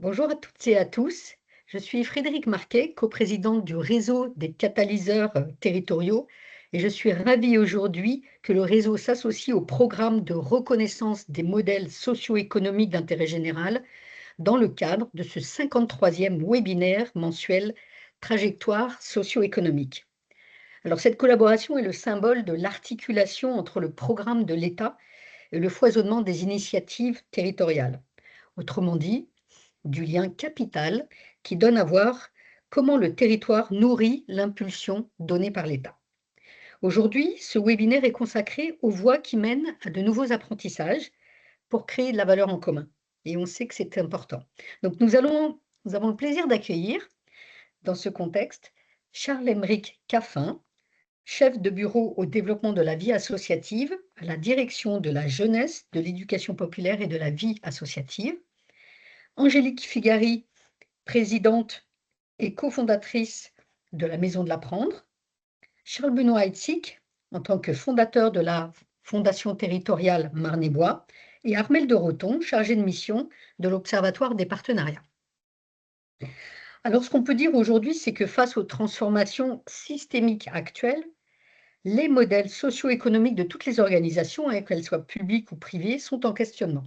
Bonjour à toutes et à tous. Je suis Frédérique Marquet, coprésidente du réseau des catalyseurs territoriaux, et je suis ravie aujourd'hui que le réseau s'associe au programme de reconnaissance des modèles socio-économiques d'intérêt général dans le cadre de ce 53e webinaire mensuel Trajectoire socio-économique. Alors cette collaboration est le symbole de l'articulation entre le programme de l'État et le foisonnement des initiatives territoriales. Autrement dit, du lien capital qui donne à voir comment le territoire nourrit l'impulsion donnée par l'État. Aujourd'hui, ce webinaire est consacré aux voies qui mènent à de nouveaux apprentissages pour créer de la valeur en commun. Et on sait que c'est important. Donc nous avons le plaisir d'accueillir, dans ce contexte, Charles-Émeric Caffin, chef de bureau au développement de la vie associative, à la direction de la jeunesse, de l'éducation populaire et de la vie associative. Angélique Figari, présidente et cofondatrice de la Maison de l'Apprendre, Charles-Benoît Heitzig, en tant que fondateur de la Fondation territoriale Marne-et-Bois, et Armelle de Roton, chargée de mission de l'Observatoire des partenariats. Alors, ce qu'on peut dire aujourd'hui, c'est que face aux transformations systémiques actuelles, les modèles socio-économiques de toutes les organisations, qu'elles soient publiques ou privées, sont en questionnement.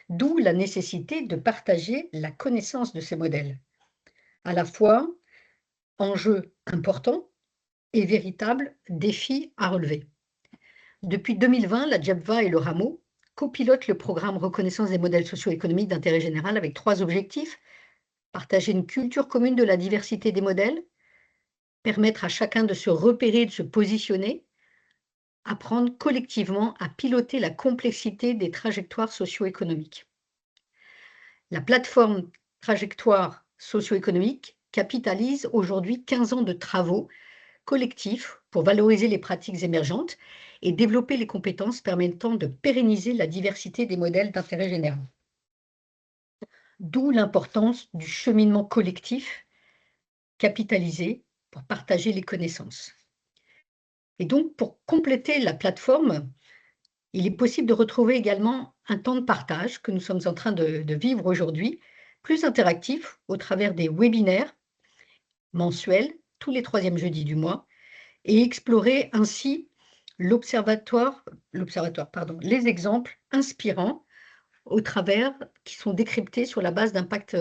D'où la nécessité de partager la connaissance de ces modèles. À la fois, enjeu important et véritable défi à relever. Depuis 2020, la JEPVA et le Rameau copilotent le programme Reconnaissance des modèles socio-économiques d'intérêt général avec 3 objectifs: partager une culture commune de la diversité des modèles, permettre à chacun de se repérer et de se positionner, apprendre collectivement à piloter la complexité des trajectoires socio-économiques. La plateforme Trajectoire socio-économique capitalise aujourd'hui 15 ans de travaux collectifs pour valoriser les pratiques émergentes et développer les compétences permettant de pérenniser la diversité des modèles d'intérêt général. D'où l'importance du cheminement collectif capitalisé pour partager les connaissances. Et donc, pour compléter la plateforme, il est possible de retrouver également un temps de partage que nous sommes en train de vivre aujourd'hui, plus interactif au travers des webinaires mensuels tous les 3e jeudis du mois, et explorer ainsi les exemples inspirants au travers qui sont décryptés sur la base d'Impact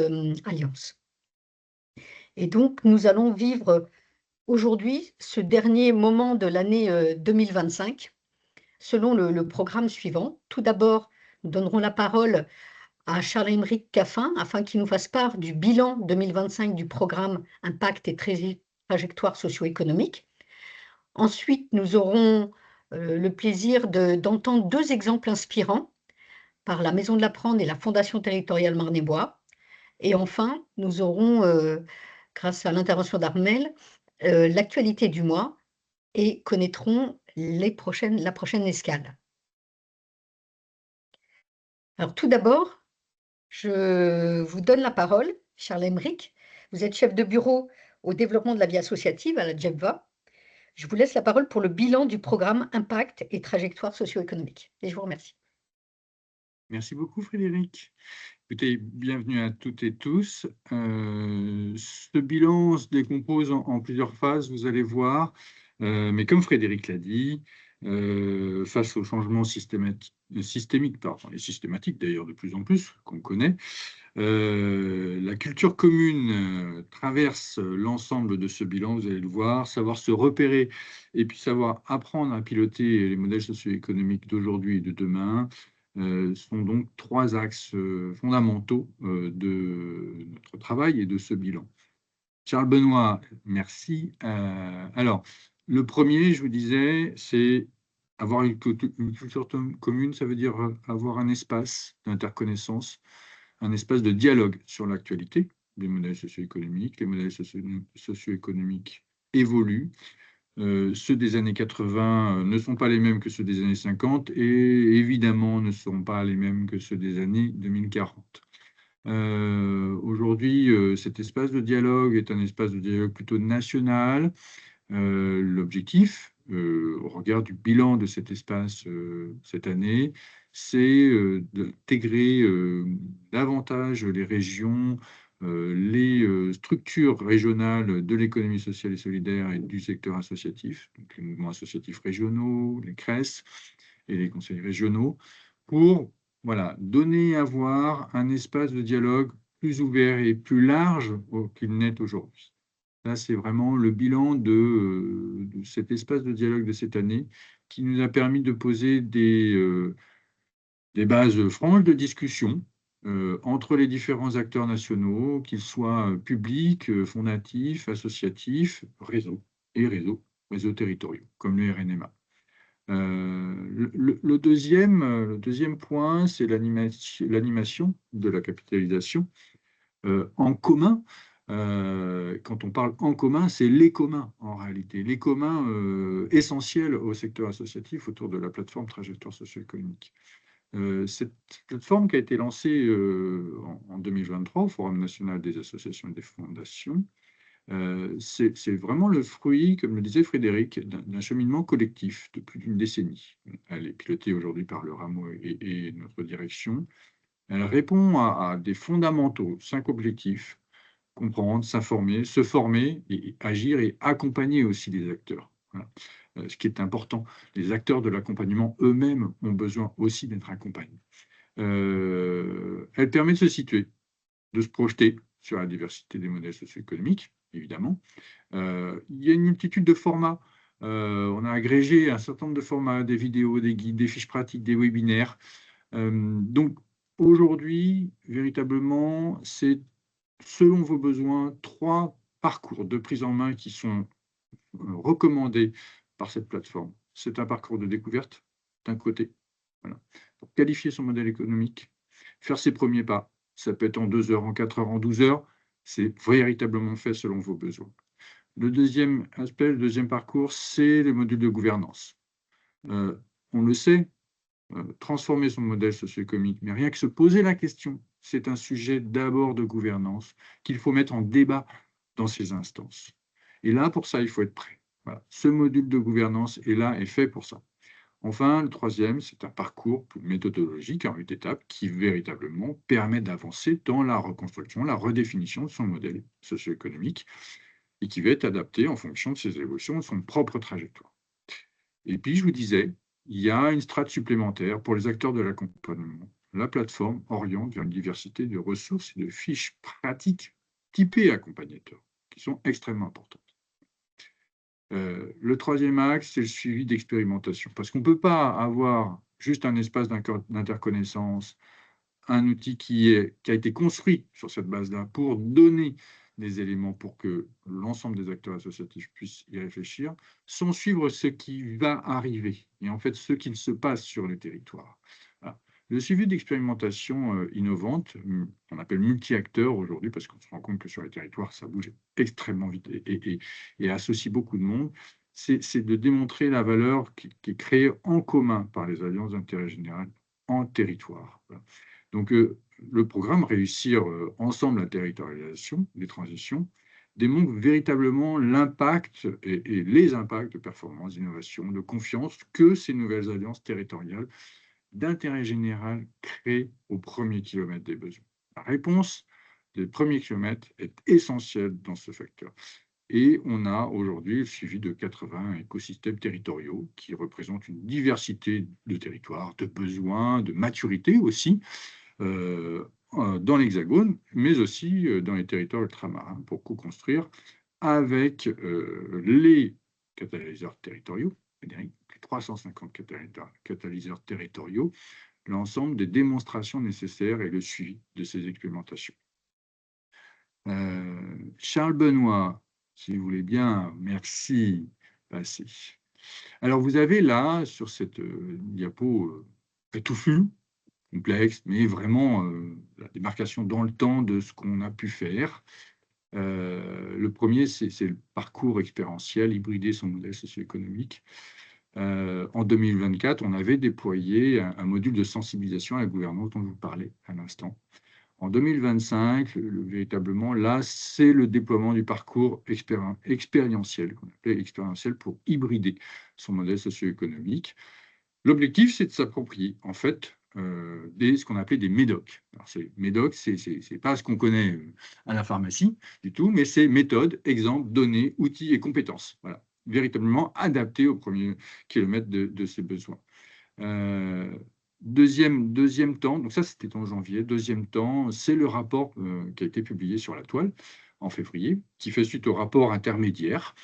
Alliance. Et donc, nous allons vivre aujourd'hui ce dernier moment de l'année 2025 selon le programme suivant. Tout d'abord, nous donnerons la parole à Charles-Émeric Caffin afin qu'il nous fasse part du bilan 2025 du programme Impact et trajectoire socio-économique. Ensuite, nous aurons le plaisir d'entendre 2 exemples inspirants par la Maison de l'Apprendre et la Fondation territoriale Marne-et-Bois. Et enfin, nous aurons, grâce à l'intervention d'Armelle, l'actualité du mois et connaîtrons la prochaine escale. Alors tout d'abord, je vous donne la parole, Charles-Émeric. Vous êtes chef de bureau au développement de la vie associative à la JEPVA. Je vous laisse la parole pour le bilan du programme Impact et trajectoire socio-économique. Et je vous remercie. Merci beaucoup, Frédéric. Écoutez, bienvenue à toutes et tous. Ce bilan se décompose en plusieurs phases, vous allez voir. Mais comme Frédéric l'a dit, face aux changements systémiques, et systématiques d'ailleurs de plus en plus, qu'on connaît, la culture commune traverse l'ensemble de ce bilan, vous allez le voir, savoir se repérer et puis savoir apprendre à piloter les modèles socio-économiques d'aujourd'hui et de demain sont donc 3 axes fondamentaux de notre travail et de ce bilan. Charles Benoît, merci. Alors, le premier, je vous disais, c'est avoir une culture commune, ça veut dire avoir un espace d'interconnaissance, un espace de dialogue sur l'actualité des modèles socio-économiques. Les modèles socio-économiques évoluent. Ceux des années 80 ne sont pas les mêmes que ceux des années 50 et évidemment ne seront pas les mêmes que ceux des années 2040. Aujourd'hui, cet espace de dialogue est un espace de dialogue plutôt national. L'objectif, au regard du bilan de cet espace cette année, c'est d'intégrer davantage les régions, les structures régionales de l'économie sociale et solidaire et du secteur associatif, donc les mouvements associatifs régionaux, les CRES et les conseils régionaux, pour voilà, donner à voir un espace de dialogue plus ouvert et plus large qu'il n'est aujourd'hui. Là, c'est vraiment le bilan de cet espace de dialogue de cette année qui nous a permis de poser des bases franches de discussion entre les différents acteurs nationaux, qu'ils soient publics, fondatifs, associatifs, réseaux territoriaux, comme le RNMA. Le deuxième point, c'est l'animation de la capitalisation en commun. Quand on parle en commun, c'est les communs en réalité, les communs essentiels au secteur associatif autour de la plateforme Trajectoire socio-économique. Cette plateforme qui a été lancée en 2023 au Forum national des associations et des fondations, c'est vraiment le fruit, comme le disait Frédéric, d'un cheminement collectif de plus d'une décennie. Elle est pilotée aujourd'hui par le Rameau et notre direction. Elle répond à des fondamentaux, 5 objectifs: comprendre, s'informer, se former, et agir et accompagner aussi les acteurs. Voilà. Ce qui est important, les acteurs de l'accompagnement eux-mêmes ont besoin aussi d'être accompagnés. Elle permet de se situer, de se projeter sur la diversité des modèles socio-économiques, évidemment. Il y a une multitude de formats. On a agrégé un certain nombre de formats, des vidéos, des guides, des fiches pratiques, des webinaires. Donc, aujourd'hui, véritablement, c'est selon vos besoins, 3 parcours de prise en main qui sont recommandés par cette plateforme. C'est un parcours de découverte, d'un côté, voilà, pour qualifier son modèle économique, faire ses premiers pas. Ça peut être en 2 heures, en 4 heures, en 12 heures. C'est véritablement fait selon vos besoins. Le deuxième aspect, le deuxième parcours, c'est les modules de gouvernance. On le sait, transformer son modèle socio-économique, mais rien que se poser la question, c'est un sujet d'abord de gouvernance qu'il faut mettre en débat dans ces instances. Et là, pour ça, il faut être prêt. Voilà. Ce module de gouvernance est là et fait pour ça. Enfin, le troisième, c'est un parcours méthodologique en 8 étapes qui véritablement permet d'avancer dans la reconstruction, la redéfinition de son modèle socio-économique et qui va être adapté en fonction de ses évolutions et de son propre trajectoire. Et puis, je vous disais, il y a une strate supplémentaire pour les acteurs de l'accompagnement. La plateforme oriente vers une diversité de ressources et de fiches pratiques typées accompagnateurs, qui sont extrêmement importantes. Le troisième axe, c'est le suivi d'expérimentation, parce qu'on ne peut pas avoir juste un espace d'interconnaissance, un outil qui a été construit sur cette base-là pour donner des éléments pour que l'ensemble des acteurs associatifs puissent y réfléchir, sans suivre ce qui va arriver, et en fait ce qu'il se passe sur les territoires. Voilà. Le suivi d'expérimentation innovante, qu'on appelle multi-acteurs aujourd'hui, parce qu'on se rend compte que sur les territoires, ça bouge extrêmement vite et associe beaucoup de monde, c'est de démontrer la valeur qui est créée en commun par les alliances d'intérêt général en territoire. Voilà. Donc, le programme Réussir ensemble la territorialisation des transitions démontre véritablement l'impact et les impacts de performance, d'innovation, de confiance que ces nouvelles alliances territoriales d'intérêt général créent au premier kilomètre des besoins. La réponse des premiers kilomètres est essentielle dans ce facteur. Et on a aujourd'hui le suivi de 80 écosystèmes territoriaux qui représentent une diversité de territoires, de besoins, de maturité aussi, dans l'Hexagone, mais aussi dans les territoires ultramarins pour co-construire avec les catalyseurs territoriaux, les 350 catalyseurs territoriaux, l'ensemble des démonstrations nécessaires et le suivi de ces expérimentations. Charles Benoît, si vous voulez bien, merci. Passez. Alors, vous avez là, sur cette diapo touffue, complexe, mais vraiment la démarcation dans le temps de ce qu'on a pu faire. Le premier, c'est le parcours expérientiel, hybrider son modèle socio-économique. En 2024, on avait déployé un module de sensibilisation à la gouvernance dont je vous parlais à l'instant. En 2025, véritablement, là, c'est le déploiement du parcours expérientiel, qu'on appelait expérientiel pour hybrider son modèle socio-économique. L'objectif, c'est de s'approprier, en fait, ce qu'on appelait des médocs. Alors, ces médocs, c'est pas ce qu'on connaît à la pharmacie du tout, mais c'est méthodes, exemples, données, outils et compétences. Voilà, véritablement adaptés au premier kilomètre de ses besoins. Deuxième temps, donc ça c'était en janvier. Deuxième temps, c'est le rapport qui a été publié sur la toile en février, qui fait suite au rapport intermédiaire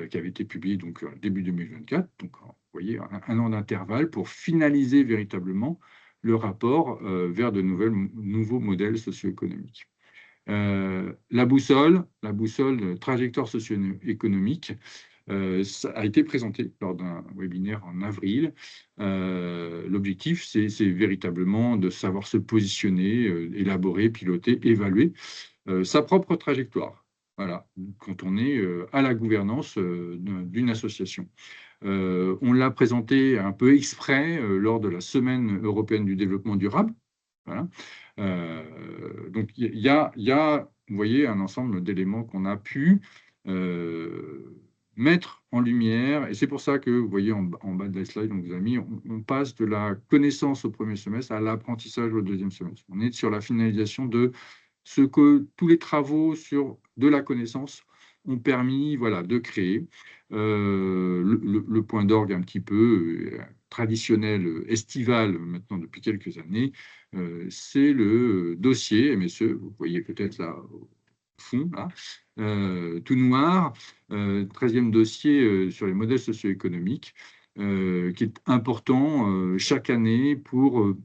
qui avait été publié donc début 2024. Donc vous voyez, un an d'intervalle pour finaliser véritablement le rapport vers de nouveaux modèles socio-économiques. La boussole trajectoire socio-économique, ça a été présenté lors d'un webinaire en avril. L'objectif, c'est véritablement de savoir se positionner, élaborer, piloter, évaluer sa propre trajectoire. Voilà, quand on est à la gouvernance d'une association. On l'a présenté un peu exprès lors de la Semaine européenne du développement durable. Voilà. Donc, il y a, vous voyez, un ensemble d'éléments qu'on a pu mettre en lumière. Et c'est pour ça que, vous voyez, en bas de la slide, on vous a mis, on passe de la connaissance au premier semestre à l'apprentissage au deuxième semestre. On est sur la finalisation de ce que tous les travaux sur de la connaissance ont permis, voilà, de créer. Le point d'orgue un petit peu traditionnel, estival, maintenant depuis quelques années, c'est le dossier MSE, vous voyez peut-être là au fond, là, tout noir, 13e dossier sur les modèles socio-économiques, qui est important chaque année pour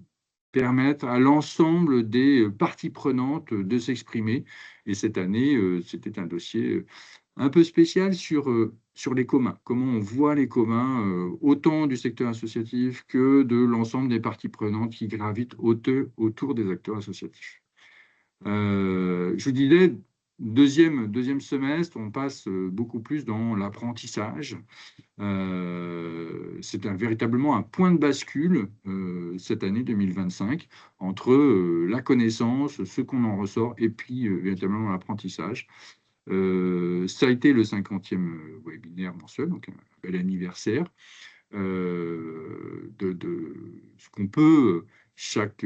permettre à l'ensemble des parties prenantes de s'exprimer. Et cette année, c'était un dossier un peu spécial sur les communs, comment on voit les communs, autant du secteur associatif que de l'ensemble des parties prenantes qui gravitent autour des acteurs associatifs. Je vous disais, deuxième semestre, on passe beaucoup plus dans l'apprentissage. C'est véritablement un point de bascule cette année 2025 entre la connaissance, ce qu'on en ressort, et puis véritablement l'apprentissage. Ça a été le 50e webinaire mensuel, donc un bel anniversaire de ce qu'on peut chaque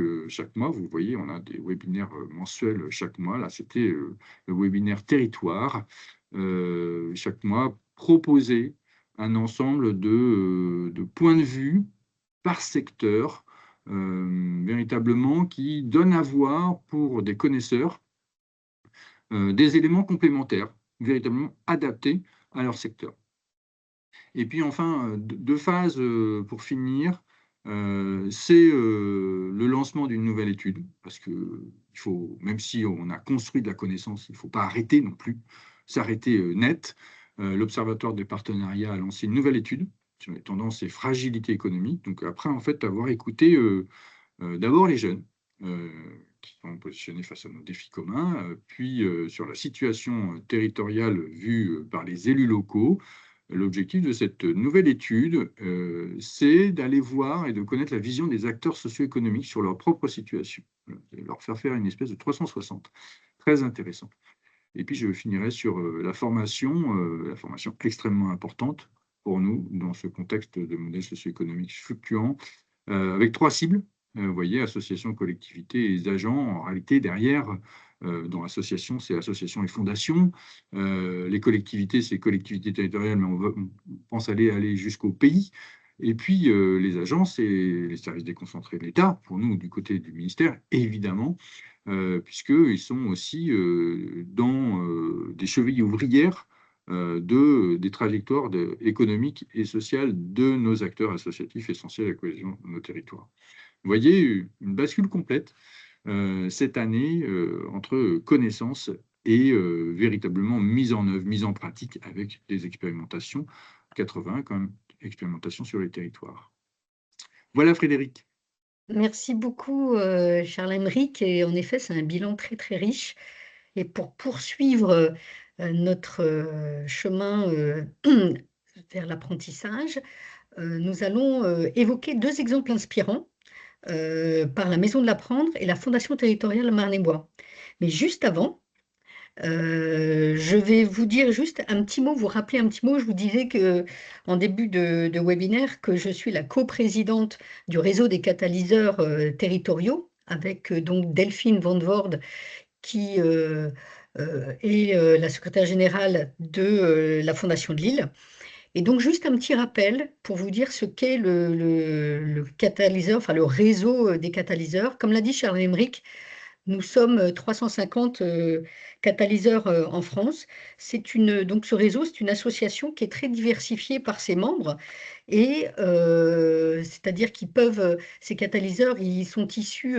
mois. Vous voyez, on a des webinaires mensuels chaque mois. Là, c'était le webinaire territoire. Chaque mois, proposer un ensemble de points de vue par secteur, véritablement, qui donnent à voir pour des connaisseurs des éléments complémentaires, véritablement adaptés à leur secteur. Et puis enfin, deux phases pour finir, c'est le lancement d'une nouvelle étude, parce que il faut, même si on a construit de la connaissance, il ne faut pas arrêter non plus, s'arrêter net. L'Observatoire des partenariats a lancé une nouvelle étude sur les tendances et fragilités économiques. Donc après, en fait, avoir écouté d'abord les jeunes, qui sont positionnés face à nos défis communs, puis sur la situation territoriale vue par les élus locaux. L'objectif de cette nouvelle étude, c'est d'aller voir et de connaître la vision des acteurs socio-économiques sur leur propre situation, et leur faire une espèce de 360, très intéressant. Et puis je finirai sur la formation extrêmement importante pour nous dans ce contexte de modèle socio-économique fluctuant, avec trois cibles. Vous voyez, associations, collectivités et les agents. En réalité, derrière, dans l'association, c'est associations et fondations. Les collectivités, c'est collectivités territoriales, mais on pense aller jusqu'au pays. Et puis, les agents, c'est les services déconcentrés de l'État, pour nous, du côté du ministère, évidemment, puisqu'ils sont aussi dans des chevilles ouvrières des trajectoires économiques et sociales de nos acteurs associatifs essentiels à la cohésion de nos territoires. Vous voyez, une bascule complète cette année entre connaissances et véritablement mise en œuvre, mise en pratique avec des expérimentations, 80 quand même, expérimentations sur les territoires. Voilà Frédéric. Merci beaucoup, Charles-Aymeric. Et en effet, c'est un bilan très, très riche. Et pour poursuivre notre chemin vers l'apprentissage, nous allons évoquer deux exemples inspirants par la Maison de l'Apprendre et la Fondation territoriale Marne-et-Bois. Mais juste avant, Je vais vous dire juste un petit mot, vous rappeler un petit mot. Je vous disais en début de webinaire que je suis la coprésidente du réseau des catalyseurs territoriaux avec donc Delphine Van Voorde qui est la secrétaire générale de la Fondation de Lille. Et donc, juste un petit rappel pour vous dire ce qu'est le catalyseur, enfin le réseau des catalyseurs. Comme l'a dit Charles Emmerich, nous sommes 350 catalyseurs en France. Donc ce réseau, c'est une association qui est très diversifiée par ses membres et c'est-à-dire ces catalyseurs, ils sont issus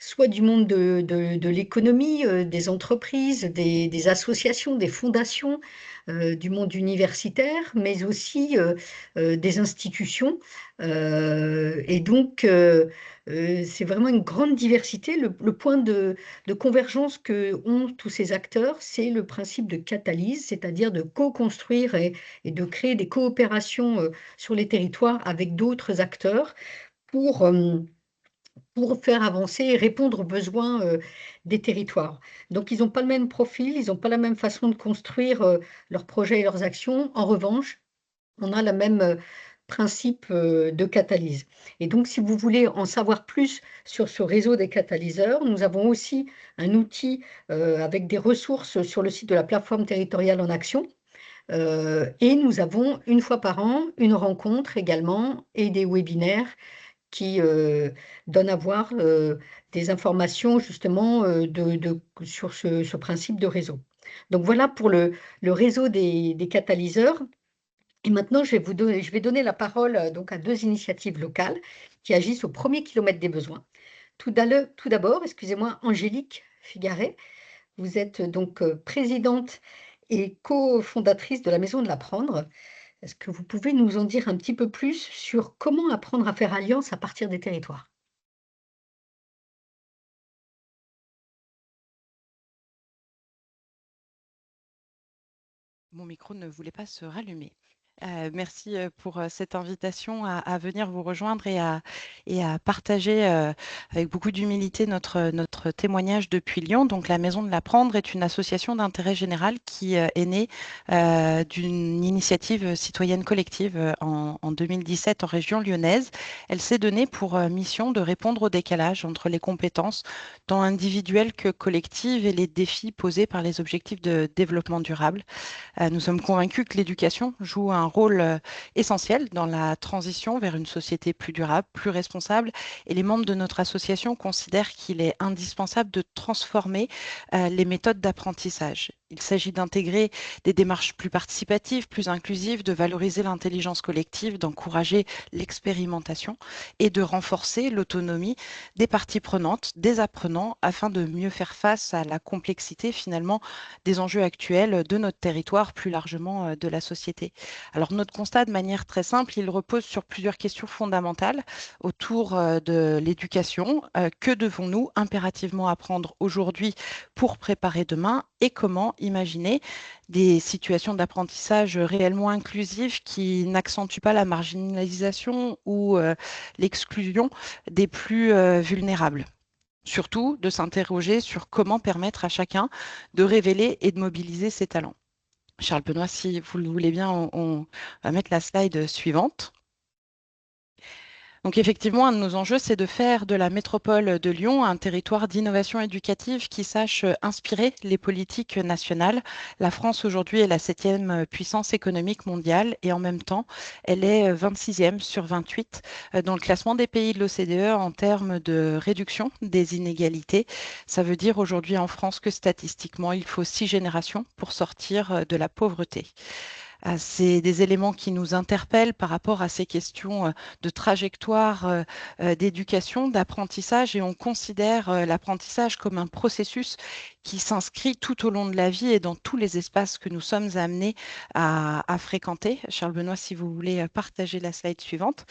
soit du monde de l'économie, des entreprises, des associations, des fondations, du monde universitaire, mais aussi des institutions. Et donc, c'est vraiment une grande diversité. Le point de convergence que ont tous ces acteurs, c'est le principe de catalyse, c'est-à-dire de co-construire et de créer des coopérations sur les territoires avec d'autres acteurs pour, euh, pour faire avancer et répondre aux besoins des territoires. Donc, ils n'ont pas le même profil, ils n'ont pas la même façon de construire leurs projets et leurs actions. En revanche, on a le même principe de catalyse. Et donc, si vous voulez en savoir plus sur ce réseau des catalyseurs, nous avons aussi un outil avec des ressources sur le site de la plateforme territoriale en action. Et nous avons une fois par an une rencontre également et des webinaires qui donnent à voir des informations justement sur ce principe de réseau. Donc voilà pour le réseau des catalyseurs. Et maintenant, je vais donner la parole donc à deux initiatives locales qui agissent au premier kilomètre des besoins. Tout d'abord, excusez-moi, Angélique Figaret, vous êtes donc présidente et cofondatrice de la Maison de l'Apprendre. Est-ce que vous pouvez nous en dire un petit peu plus sur comment apprendre à faire alliance à partir des territoires? Mon micro ne voulait pas se rallumer. Merci pour cette invitation à venir vous rejoindre et à partager avec beaucoup d'humilité notre témoignage depuis Lyon. Donc, la Maison de l'Apprendre est une association d'intérêt général qui est née d'une initiative citoyenne collective en 2017 en région lyonnaise. Elle s'est donnée pour mission de répondre au décalage entre les compétences, tant individuelles que collectives, et les défis posés par les objectifs de développement durable. Nous sommes convaincus que l'éducation joue un rôle essentiel dans la transition vers une société plus durable, plus responsable, et les membres de notre association considèrent qu'il est indispensable de transformer les méthodes d'apprentissage. Il s'agit d'intégrer des démarches plus participatives, plus inclusives, de valoriser l'intelligence collective, d'encourager l'expérimentation et de renforcer l'autonomie des parties prenantes, des apprenants, afin de mieux faire face à la complexité finalement des enjeux actuels de notre territoire, plus largement de la société. Alors notre constat, de manière très simple, il repose sur plusieurs questions fondamentales autour de l'éducation. Que devons-nous impérativement apprendre aujourd'hui pour préparer demain, et comment imaginer des situations d'apprentissage réellement inclusives qui n'accentuent pas la marginalisation ou l'exclusion des plus vulnérables? Surtout, de s'interroger sur comment permettre à chacun de révéler et de mobiliser ses talents. Charles Benoît, si vous le voulez bien, on va mettre la slide suivante. Donc effectivement, un de nos enjeux, c'est de faire de la métropole de Lyon un territoire d'innovation éducative qui sache inspirer les politiques nationales. La France aujourd'hui est la 7e puissance économique mondiale et en même temps, elle est 26e sur 28 dans le classement des pays de l'OCDE en termes de réduction des inégalités. Ça veut dire aujourd'hui en France que statistiquement, il faut 6 générations pour sortir de la pauvreté. C'est des éléments qui nous interpellent par rapport à ces questions de trajectoire d'éducation, d'apprentissage, et on considère l'apprentissage comme un processus qui s'inscrit tout au long de la vie et dans tous les espaces que nous sommes amenés à fréquenter. Charles Benoît, si vous voulez partager la slide suivante.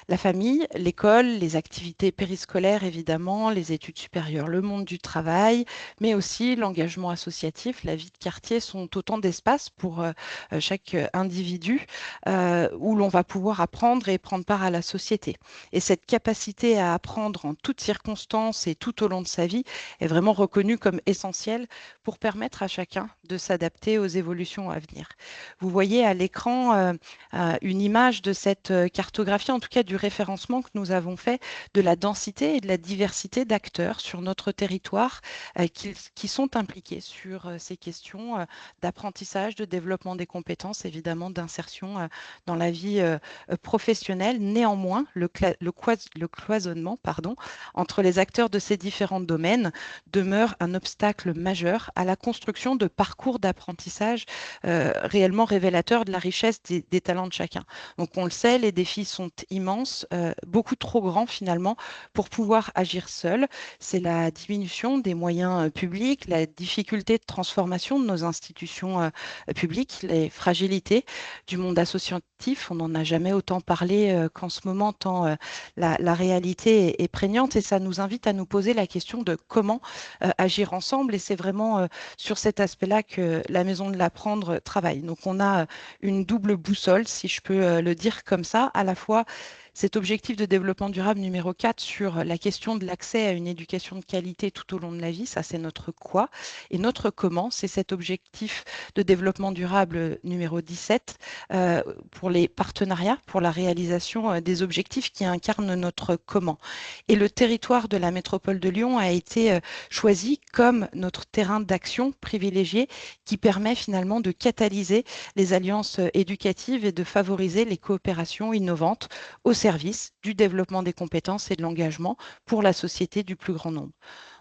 La famille, l'école, les activités périscolaires évidemment, les études supérieures, le monde du travail, mais aussi l'engagement associatif, la vie de quartier sont autant d'espaces pour chaque chaque individu où l'on va pouvoir apprendre et prendre part à la société. Et cette capacité à apprendre en toutes circonstances et tout au long de sa vie est vraiment reconnue comme essentielle pour permettre à chacun de s'adapter aux évolutions à venir. Vous voyez à l'écran une image de cette cartographie, en tout cas du référencement que nous avons fait de la densité et de la diversité d'acteurs sur notre territoire qui sont impliqués sur ces questions d'apprentissage, de développement des compétences, évidemment d'insertion dans la vie professionnelle. Néanmoins, le cloisonnement entre les acteurs de ces différents domaines demeure un obstacle majeur à la construction de parcours d'apprentissage réellement révélateurs de la richesse des talents de chacun. Donc on le sait, les défis sont immenses, beaucoup trop grands finalement pour pouvoir agir seul. C'est la diminution des moyens publics, la difficulté de transformation de nos institutions publiques, les fragilités du monde associatif. On n'en a jamais autant parlé qu'en ce moment, tant la réalité est prégnante et ça nous invite à nous poser la question de comment agir ensemble. Et c'est vraiment sur cet aspect-là que la Maison de l'Apprendre travaille. Donc on a une double boussole, si je peux le dire comme ça, à la fois cet objectif de développement durable numéro 4 sur la question de l'accès à une éducation de qualité tout au long de la vie, ça c'est notre quoi. Et notre comment, c'est cet objectif de développement durable numéro 17 pour les partenariats, pour la réalisation des objectifs qui incarnent notre comment. Et le territoire de la métropole de Lyon a été choisi comme notre terrain d'action privilégié qui permet finalement de catalyser les alliances éducatives et de favoriser les coopérations innovantes au service du développement des compétences et de l'engagement pour la société du plus grand nombre.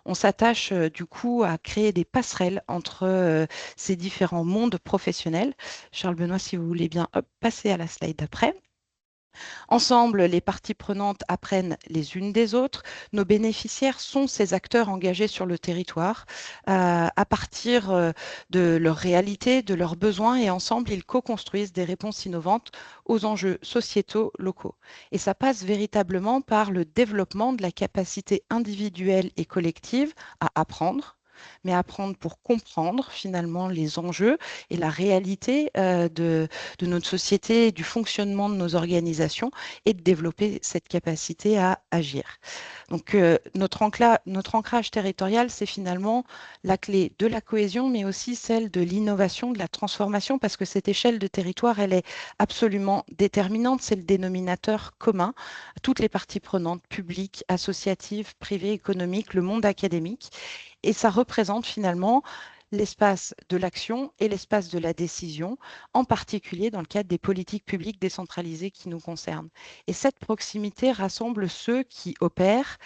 On s'attache du coup à créer des passerelles entre ces différents mondes professionnels. Charles Benoît, si vous voulez bien passer à la slide d'après. Ensemble, les parties prenantes apprennent les unes des autres. Nos bénéficiaires sont ces acteurs engagés sur le territoire à partir de leurs réalités, de leurs besoins et ensemble, ils co-construisent des réponses innovantes aux enjeux sociétaux locaux. Et ça passe véritablement par le développement de la capacité individuelle et collective à apprendre, mais apprendre pour comprendre finalement les enjeux et la réalité de notre société, du fonctionnement de nos organisations et de développer cette capacité à agir. Donc notre ancrage territorial, c'est finalement la clé de la cohésion, mais aussi celle de l'innovation, de la transformation, parce que cette échelle de territoire, elle est absolument déterminante. C'est le dénominateur commun à toutes les parties prenantes, publiques, associatives, privées, économiques, le monde académique. Et ça représente finalement l'espace de l'action et l'espace de la décision, en particulier dans le cadre des politiques publiques décentralisées qui nous concernent. Et cette proximité rassemble ceux qui opèrent,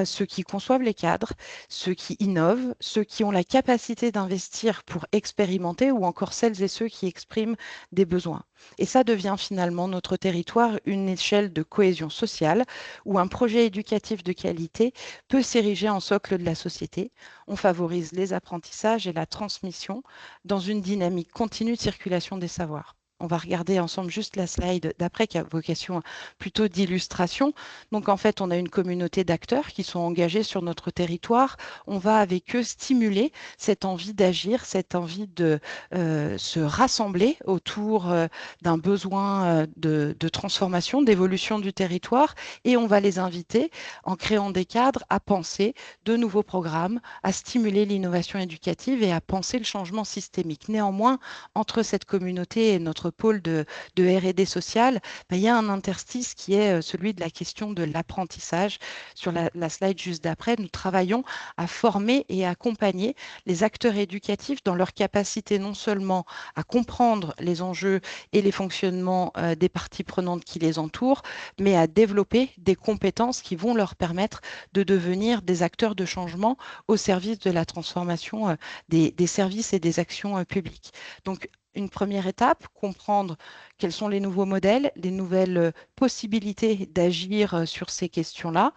ceux qui conçoivent les cadres, ceux qui innovent, ceux qui ont la capacité d'investir pour expérimenter ou encore celles et ceux qui expriment des besoins. Et ça devient finalement notre territoire une échelle de cohésion sociale où un projet éducatif de qualité peut s'ériger en socle de la société. On favorise les apprentissages et la transmission dans une dynamique continue de circulation des savoirs. On va regarder ensemble juste la slide d'après qui a vocation plutôt d'illustration. Donc en fait, on a une communauté d'acteurs qui sont engagés sur notre territoire. On va avec eux stimuler cette envie d'agir, cette envie de se rassembler autour d'un besoin de transformation, d'évolution du territoire. Et on va les inviter, en créant des cadres, à penser de nouveaux programmes, à stimuler l'innovation éducative et à penser le changement systémique. Néanmoins, entre cette communauté et notre pôle de R&D social, il y a un interstice qui est celui de la question de l'apprentissage. Sur la slide juste d'après, nous travaillons à former et accompagner les acteurs éducatifs dans leur capacité non seulement à comprendre les enjeux et les fonctionnements des parties prenantes qui les entourent, mais à développer des compétences qui vont leur permettre de devenir des acteurs de changement au service de la transformation des services et des actions publiques. Donc, une première étape, comprendre quels sont les nouveaux modèles, les nouvelles possibilités d'agir sur ces questions-là,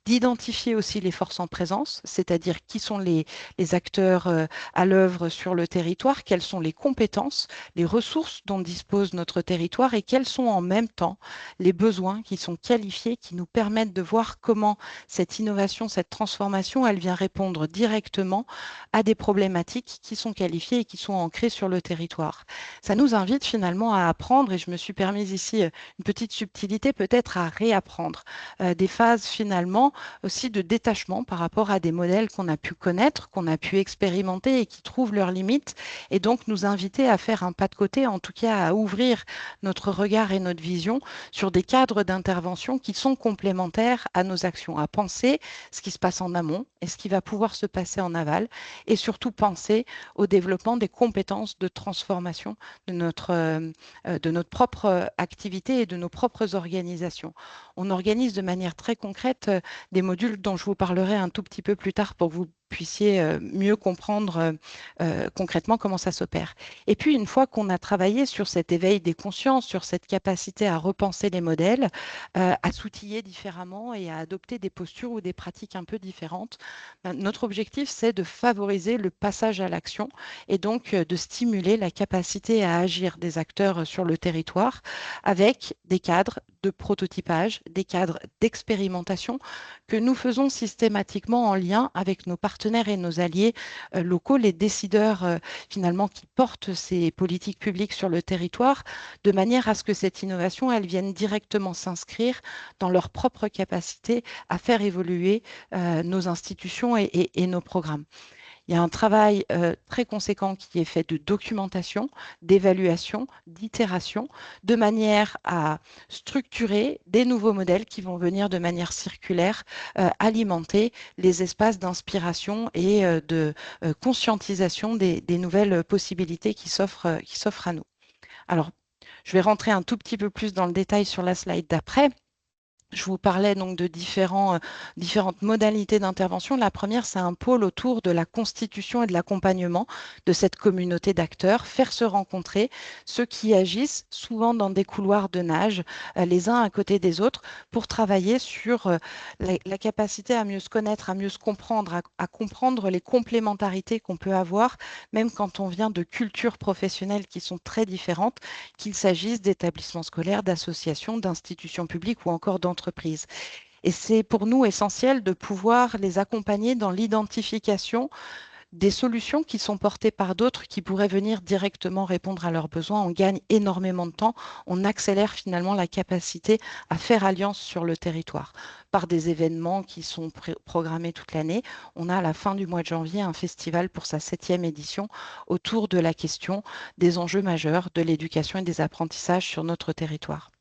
d'identifier aussi les forces en présence, c'est-à-dire qui sont les acteurs à l'œuvre sur le territoire, quelles sont les compétences, les ressources dont dispose notre territoire et quels sont en même temps les besoins qui sont qualifiés, qui nous permettent de voir comment cette innovation, cette transformation, elle vient répondre directement à des problématiques qui sont qualifiées et qui sont ancrées sur le territoire. Ça nous invite finalement à apprendre, et je me suis permise ici une petite subtilité, peut-être à réapprendre des phases finalement aussi de détachement par rapport à des modèles qu'on a pu connaître, qu'on a pu expérimenter et qui trouvent leurs limites, et donc nous inviter à faire un pas de côté, en tout cas à ouvrir notre regard et notre vision sur des cadres d'intervention qui sont complémentaires à nos actions, à penser ce qui se passe en amont et ce qui va pouvoir se passer en aval, et surtout penser au développement des compétences de transformation de notre propre activité et de nos propres organisations. On organise de manière très concrète des modules dont je vous parlerai un tout petit peu plus tard pour que vous puissiez mieux comprendre concrètement comment ça s'opère. Et puis, une fois qu'on a travaillé sur cet éveil des consciences, sur cette capacité à repenser les modèles, à s'outiller différemment et à adopter des postures ou des pratiques un peu différentes, notre objectif, c'est de favoriser le passage à l'action et donc de stimuler la capacité à agir des acteurs sur le territoire avec des cadres de prototypage, des cadres d'expérimentation que nous faisons systématiquement en lien avec nos partenaires et nos alliés locaux, les décideurs finalement qui portent ces politiques publiques sur le territoire, de manière à ce que cette innovation, elle vienne directement s'inscrire dans leur propre capacité à faire évoluer nos institutions et nos programmes. Il y a un travail très conséquent qui est fait de documentation, d'évaluation, d'itération, de manière à structurer des nouveaux modèles qui vont venir de manière circulaire alimenter les espaces d'inspiration et de conscientisation des nouvelles possibilités qui s'offrent à nous. Alors, je vais rentrer un tout petit peu plus dans le détail sur la slide d'après. Je vous parlais donc de différentes modalités d'intervention. La première, c'est un pôle autour de la constitution et de l'accompagnement de cette communauté d'acteurs, faire se rencontrer ceux qui agissent souvent dans des couloirs de nage, les uns à côté des autres, pour travailler sur la capacité à mieux se connaître, à mieux se comprendre, à comprendre les complémentarités qu'on peut avoir, même quand on vient de cultures professionnelles qui sont très différentes, qu'il s'agisse d'établissements scolaires, d'associations, d'institutions publiques ou encore d'entreprises. Et c'est pour nous essentiel de pouvoir les accompagner dans l'identification des solutions qui sont portées par d'autres qui pourraient venir directement répondre à leurs besoins. On gagne énormément de temps, on accélère finalement la capacité à faire alliance sur le territoire par des événements qui sont programmés toute l'année. On a à la fin du mois de janvier un festival pour sa 7e édition autour de la question des enjeux majeurs de l'éducation et des apprentissages sur notre territoire.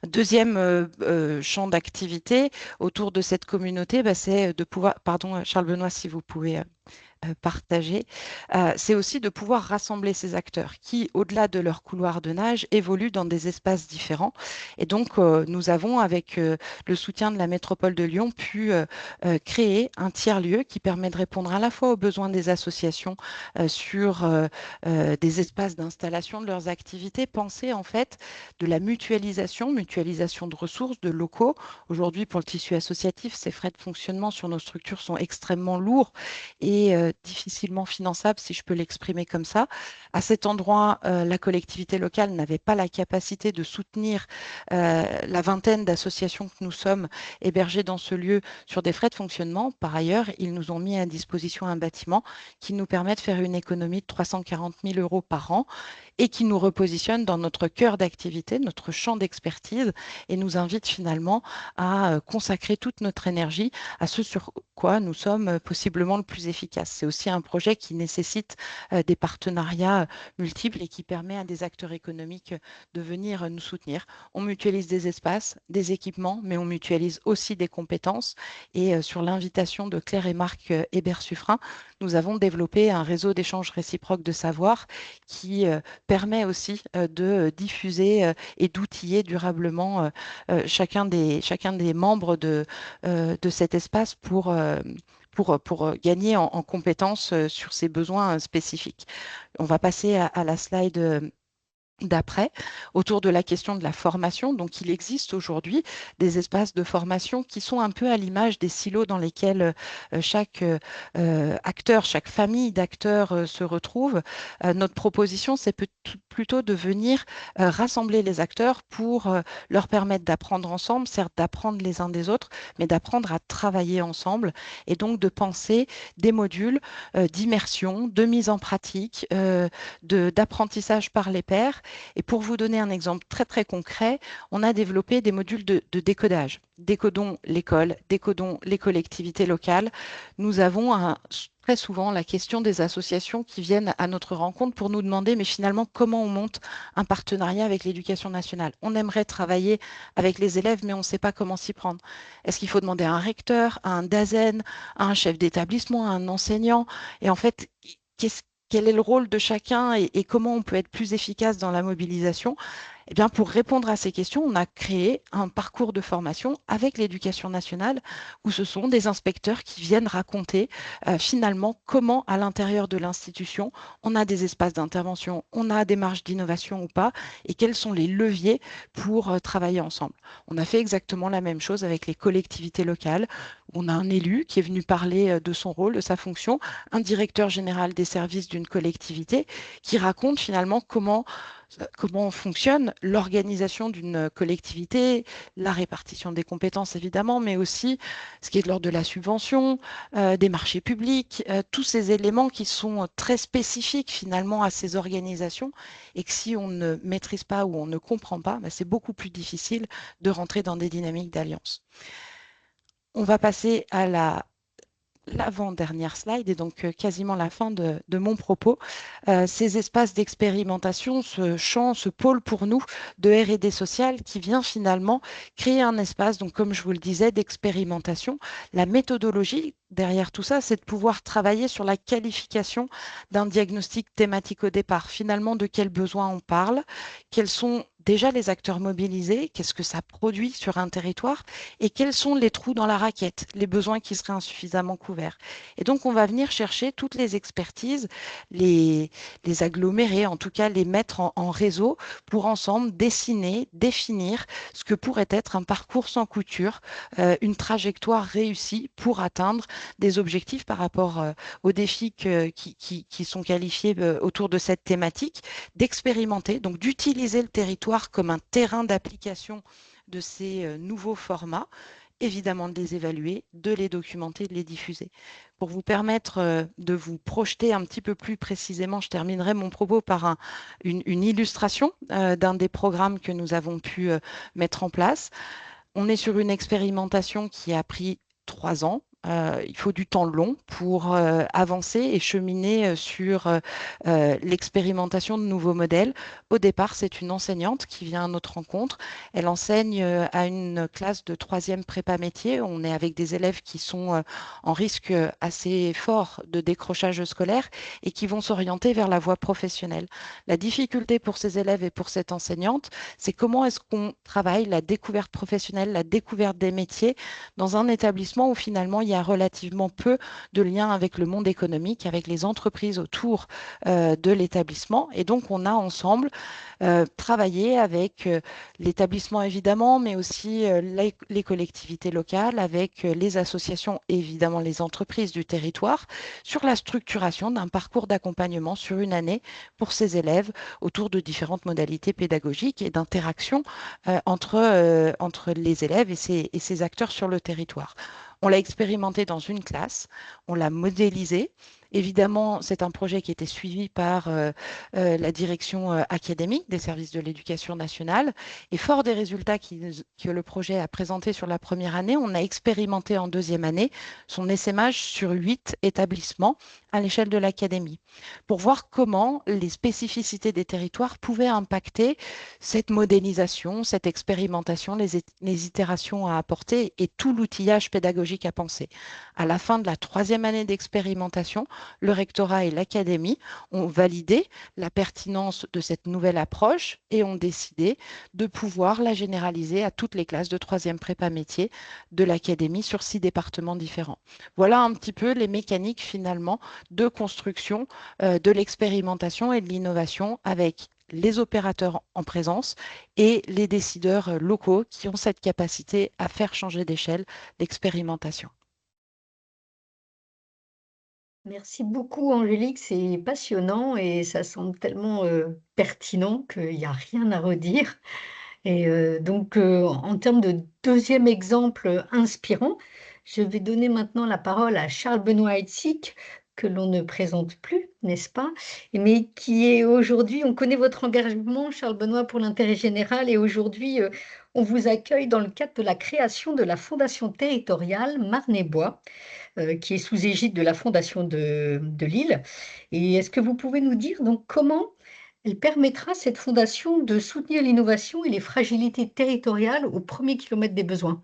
Deuxième champ d'activité autour de cette communauté, c'est de pouvoir, pardon Charles Benoît, si vous pouvez partager, c'est aussi de pouvoir rassembler ces acteurs qui, au-delà de leur couloir de nage, évoluent dans des espaces différents. Et donc, nous avons, avec le soutien de la métropole de Lyon, pu créer un tiers-lieu qui permet de répondre à la fois aux besoins des associations sur des espaces d'installation de leurs activités, penser en fait de la mutualisation de ressources, de locaux. Aujourd'hui, pour le tissu associatif, ces frais de fonctionnement sur nos structures sont extrêmement lourds et difficilement finançable, si je peux l'exprimer comme ça. À cet endroit, la collectivité locale n'avait pas la capacité de soutenir la vingtaine d'associations que nous sommes hébergées dans ce lieu sur des frais de fonctionnement. Par ailleurs, ils nous ont mis à disposition un bâtiment qui nous permet de faire une économie de 340 000 € par an et qui nous repositionne dans notre cœur d'activité, notre champ d'expertise, et nous invite finalement à consacrer toute notre énergie à ce sur quoi nous sommes possiblement le plus efficaces. C'est aussi un projet qui nécessite des partenariats multiples et qui permet à des acteurs économiques de venir nous soutenir. On mutualise des espaces, des équipements, mais on mutualise aussi des compétences. Et sur l'invitation de Claire et Marc Hébert-Suffren, nous avons développé un réseau d'échanges réciproques de savoir qui permet aussi de diffuser et d'outiller durablement chacun des membres de cet espace pour gagner en compétences sur ces besoins spécifiques. On va passer à la slide d'après, autour de la question de la formation. Donc, il existe aujourd'hui des espaces de formation qui sont un peu à l'image des silos dans lesquels chaque acteur, chaque famille d'acteurs se retrouve. Notre proposition, c'est plutôt de venir rassembler les acteurs pour leur permettre d'apprendre ensemble, certes d'apprendre les uns des autres, mais d'apprendre à travailler ensemble et donc de penser des modules d'immersion, de mise en pratique, d'apprentissage par les pairs. Et pour vous donner un exemple très, très concret, on a développé des modules de décodage. Décodons l'école, décodons les collectivités locales. Nous avons très souvent la question des associations qui viennent à notre rencontre pour nous demander, mais finalement, comment on monte un partenariat avec l'éducation nationale? On aimerait travailler avec les élèves, mais on ne sait pas comment s'y prendre. Est-ce qu'il faut demander à un recteur, à un DAZEN, à un chef d'établissement, à un enseignant? Et en fait, quel est le rôle de chacun et comment on peut être plus efficace dans la mobilisation? Eh bien, pour répondre à ces questions, on a créé un parcours de formation avec l'éducation nationale où ce sont des inspecteurs qui viennent raconter finalement comment à l'intérieur de l'institution, on a des espaces d'intervention, on a des marges d'innovation ou pas, et quels sont les leviers pour travailler ensemble. On a fait exactement la même chose avec les collectivités locales. On a un élu qui est venu parler de son rôle, de sa fonction, un directeur général des services d'une collectivité qui raconte finalement comment fonctionne l'organisation d'une collectivité, la répartition des compétences évidemment, mais aussi ce qui est de l'ordre de la subvention, des marchés publics, tous ces éléments qui sont très spécifiques finalement à ces organisations et que si on ne maîtrise pas ou on ne comprend pas, c'est beaucoup plus difficile de rentrer dans des dynamiques d'alliance. On va passer à l'avant-dernière slide et donc quasiment la fin de mon propos. Ces espaces d'expérimentation, ce champ, ce pôle pour nous de R&D social qui vient finalement créer un espace, donc comme je vous le disais, d'expérimentation. La méthodologie derrière tout ça, c'est de pouvoir travailler sur la qualification d'un diagnostic thématique au départ. Finalement, de quels besoins on parle, quels sont déjà les acteurs mobilisés, qu'est-ce que ça produit sur un territoire et quels sont les trous dans la raquette, les besoins qui seraient insuffisamment couverts. Et donc, on va venir chercher toutes les expertises, les agglomérer, en tout cas les mettre en réseau pour ensemble dessiner, définir ce que pourrait être un parcours sans couture, une trajectoire réussie pour atteindre des objectifs par rapport aux défis qui sont qualifiés autour de cette thématique, d'expérimenter, donc d'utiliser le territoire comme un terrain d'application de ces nouveaux formats, évidemment de les évaluer, de les documenter, de les diffuser. Pour vous permettre de vous projeter un petit peu plus précisément, je terminerai mon propos par une illustration d'un des programmes que nous avons pu mettre en place. On est sur une expérimentation qui a pris 3 ans. Il faut du temps long pour avancer et cheminer sur l'expérimentation de nouveaux modèles. Au départ, c'est une enseignante qui vient à notre rencontre. Elle enseigne à une classe de 3e prépa métier. On est avec des élèves qui sont en risque assez fort de décrochage scolaire et qui vont s'orienter vers la voie professionnelle. La difficulté pour ces élèves et pour cette enseignante, c'est comment est-ce qu'on travaille la découverte professionnelle, la découverte des métiers dans un établissement où finalement il y a relativement peu de liens avec le monde économique, avec les entreprises autour de l'établissement. Et donc, on a ensemble travaillé avec l'établissement évidemment, mais aussi les collectivités locales, avec les associations et évidemment les entreprises du territoire, sur la structuration d'un parcours d'accompagnement sur une année pour ces élèves autour de différentes modalités pédagogiques et d'interaction entre les élèves et ces acteurs sur le territoire. On l'a expérimenté dans une classe, on l'a modélisé. Évidemment, c'est un projet qui était suivi par la direction académique des services de l'éducation nationale. Et fort des résultats que le projet a présentés sur la première année, on a expérimenté en 2e année son essaimage sur 8 établissements à l'échelle de l'académie pour voir comment les spécificités des territoires pouvaient impacter cette modélisation, cette expérimentation, les itérations à apporter et tout l'outillage pédagogique à penser. À la fin de la 3e année d'expérimentation, le rectorat et l'académie ont validé la pertinence de cette nouvelle approche et ont décidé de pouvoir la généraliser à toutes les classes de 3e prépa métier de l'académie sur 6 départements différents. Voilà un petit peu les mécaniques finalement de construction de l'expérimentation et de l'innovation avec les opérateurs en présence et les décideurs locaux qui ont cette capacité à faire changer d'échelle l'expérimentation. Merci beaucoup, Angélique. C'est passionnant et ça semble tellement pertinent qu'il n'y a rien à redire. Et donc, en termes de deuxième exemple inspirant, je vais donner maintenant la parole à Charles-Benoît Heitzig, que l'on ne présente plus, n'est-ce pas? Mais qui est aujourd'hui, on connaît votre engagement, Charles-Benoît, pour l'intérêt général, et aujourd'hui, on vous accueille dans le cadre de la création de la Fondation territoriale Marne-et-Bois, qui est sous égide de la Fondation de Lille. Et est-ce que vous pouvez nous dire donc comment elle permettra, cette fondation, de soutenir l'innovation et les fragilités territoriales au premier kilomètre des besoins?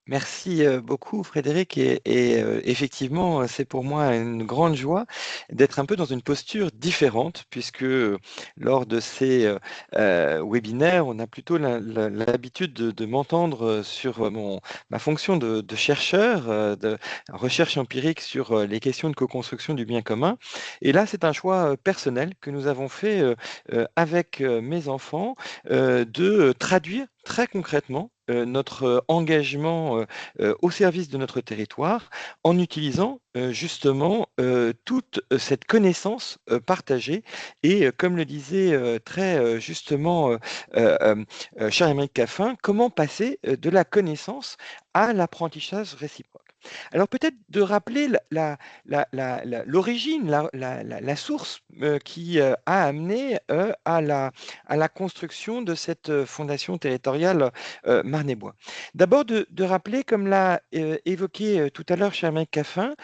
Merci, beaucoup Frédéric et effectivement, c'est pour moi une grande joie d'être un peu dans une posture différente puisque, lors de ces, webinaires, on a plutôt l'habitude de m'entendre, sur, ma fonction de chercheur, de recherche empirique sur, les questions de co-construction du bien commun et là, c'est un choix, personnel que nous avons fait, avec, mes enfants, de traduire très concrètement, notre, engagement, au service de notre territoire en utilisant, justement, toute, cette connaissance, partagée et comme le disait, très, justement, Charles-Émeric Caffin, comment passer, de la connaissance à l'apprentissage réciproque. Alors peut-être de rappeler l'origine, la source, qui, a amené, à la construction de cette, fondation territoriale, Marne-et-Bois. D'abord de rappeler, comme l'a, évoqué, tout à l'heure Charles-Émeric Caffin,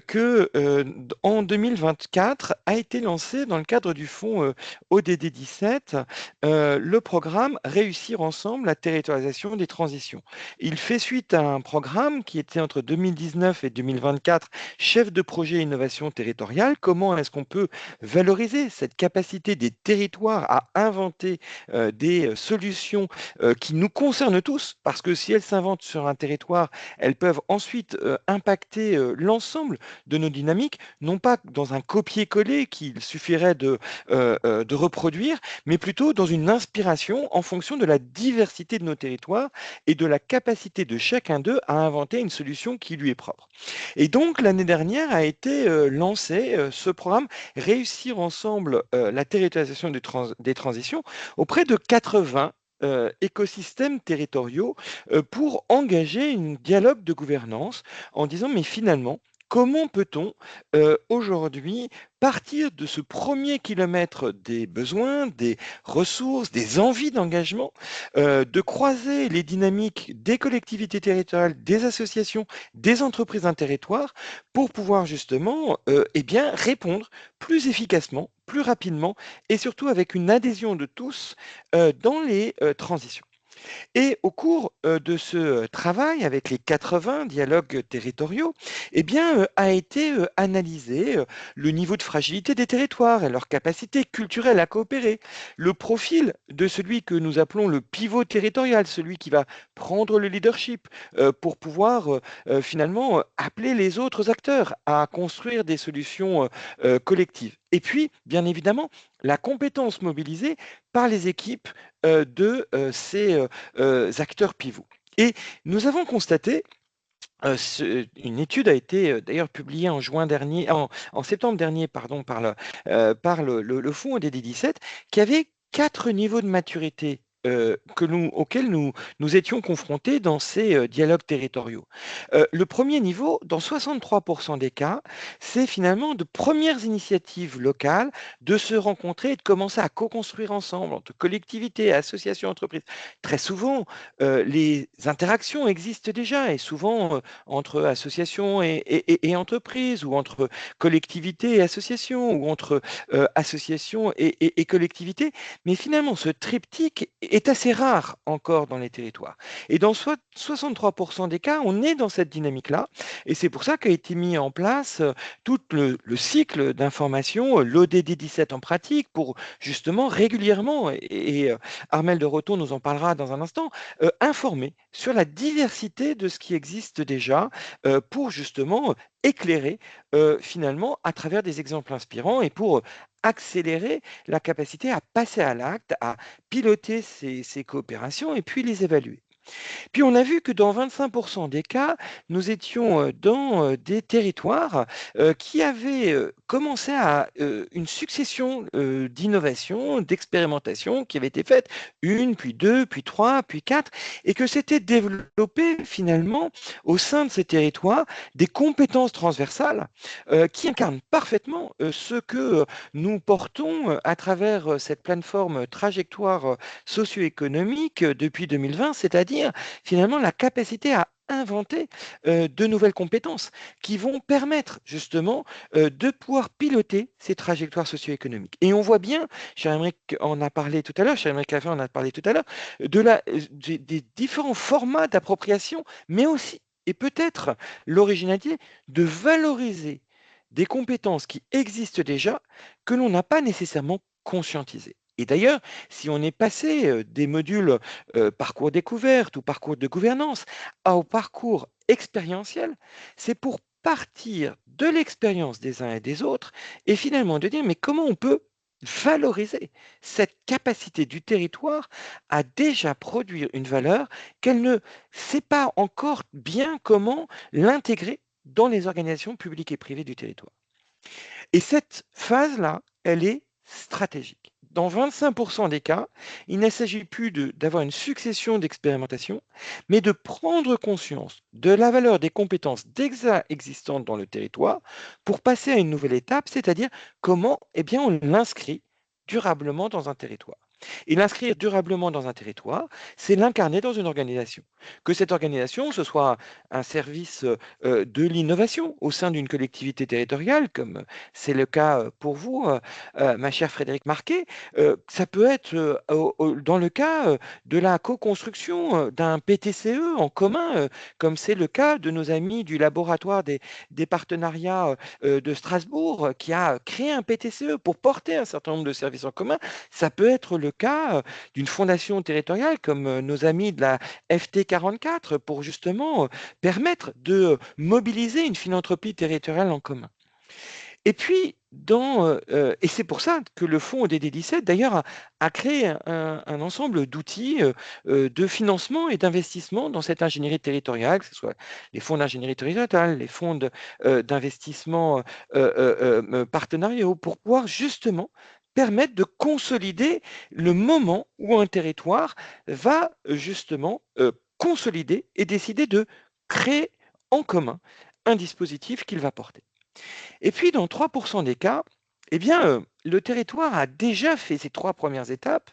que, en 2024 a été lancé dans le cadre du fonds, ODD 17, le programme Réussir ensemble la territorialisation des transitions. Il fait suite à un programme qui était entre 2019 et 2024, chef de projet innovation territoriale. Comment est-ce qu'on peut valoriser cette capacité des territoires à inventer, des solutions, qui nous concernent tous? Parce que si elles s'inventent sur un territoire, elles peuvent ensuite, impacter, l'ensemble de nos dynamiques, non pas dans un copier-coller qu'il suffirait de reproduire, mais plutôt dans une inspiration en fonction de la diversité de nos territoires et de la capacité de chacun d'eux à inventer une solution qui lui est propre. Et donc l'année dernière a été, lancé, ce programme Réussir ensemble, la territorialisation des transitions auprès de 80 écosystèmes territoriaux, pour engager un dialogue de gouvernance en disant: «Mais finalement, comment peut-on, aujourd'hui partir de ce premier kilomètre des besoins, des ressources, des envies d'engagement, de croiser les dynamiques des collectivités territoriales, des associations, des entreprises d'un territoire pour pouvoir justement, eh bien répondre plus efficacement, plus rapidement et surtout avec une adhésion de tous, dans les, transitions». Et au cours, de ce, travail avec les 80 dialogues territoriaux, eh bien, a été, analysé, le niveau de fragilité des territoires et leur capacité culturelle à coopérer. Le profil de celui que nous appelons le pivot territorial, celui qui va prendre le leadership, pour pouvoir, finalement, appeler les autres acteurs à construire des solutions, collectives. Et puis, bien évidemment, la compétence mobilisée par les équipes, de, ces, acteurs pivots. Et nous avons constaté, une étude a été, d'ailleurs publiée en juin dernier, en septembre dernier, pardon, par le fonds ODD 17, qui avait 4 niveaux de maturité, auxquels nous étions confrontés dans ces, dialogues territoriaux. Le premier niveau, dans 63 des cas, c'est finalement de premières initiatives locales, de se rencontrer et de commencer à co-construire ensemble entre collectivités, associations, entreprises. Très souvent, les interactions existent déjà et souvent, entre associations et entreprises ou entre collectivités et associations ou entre, associations et collectivités. Mais finalement, ce triptyque est assez rare encore dans les territoires et dans 63 des cas, on est dans cette dynamique-là et c'est pour ça qu'a été mis en place, tout le cycle d'information, l'ODD 17 en pratique pour justement régulièrement Armelle de Roton nous en parlera dans un instant, informer sur la diversité de ce qui existe déjà, pour justement éclairer, finalement à travers des exemples inspirants et pour accélérer la capacité à passer à l'acte, à piloter ces coopérations et puis les évaluer. Puis on a vu que dans 25% des cas, nous étions dans des territoires qui avaient commencé à une succession d'innovations, d'expérimentations qui avaient été faites, une, puis deux, puis trois, puis quatre, et que s'étaient développées finalement au sein de ces territoires des compétences transversales qui incarnent parfaitement ce que nous portons à travers cette plateforme trajectoire socio-économique depuis 2020, c'est-à-dire finalement la capacité à inventer de nouvelles compétences qui vont permettre justement de pouvoir piloter ces trajectoires socio-économiques. Et on voit bien, Cher-Aymeric en a parlé tout à l'heure, Cher-Aymeric Lafay en a parlé tout à l'heure, des différents formats d'appropriation, mais aussi, et peut-être l'originalité, de valoriser des compétences qui existent déjà, que l'on n'a pas nécessairement conscientisées. Et d'ailleurs, si on est passé des modules parcours découverte ou parcours de gouvernance au parcours expérientiel, c'est pour partir de l'expérience des uns et des autres et finalement de dire mais comment on peut valoriser cette capacité du territoire à déjà produire une valeur qu'elle ne sait pas encore bien comment l'intégrer dans les organisations publiques et privées du territoire. Et cette phase-là, elle est stratégique. Dans 25% des cas, il ne s'agit plus d'avoir une succession d'expérimentations, mais de prendre conscience de la valeur des compétences déjà existantes dans le territoire pour passer à une nouvelle étape, c'est-à-dire comment on l'inscrit durablement dans un territoire. Et l'inscrire durablement dans un territoire, c'est l'incarner dans une organisation. Que cette organisation, ce soit un service de l'innovation au sein d'une collectivité territoriale, comme c'est le cas pour vous, ma chère Frédérique Marquet, ça peut être dans le cas de la co-construction d'un PTCE en commun, comme c'est le cas de nos amis du laboratoire des partenariats de Strasbourg, qui a créé un PTCE pour porter un certain nombre de services en commun. Ça peut être le cas d'une fondation territoriale comme nos amis de la FT44 pour justement permettre de mobiliser une philanthropie territoriale en commun. Et puis, et c'est pour ça que le fonds ODD17, d'ailleurs, a créé un ensemble d'outils de financement et d'investissement dans cette ingénierie territoriale, que ce soit les fonds d'ingénierie territoriale, les fonds d'investissement partenariaux, pour pouvoir justement permettre de consolider le moment où un territoire va justement consolider et décider de créer en commun un dispositif qu'il va porter. Et puis, dans 3% des cas, le territoire a déjà fait ces 3 premières étapes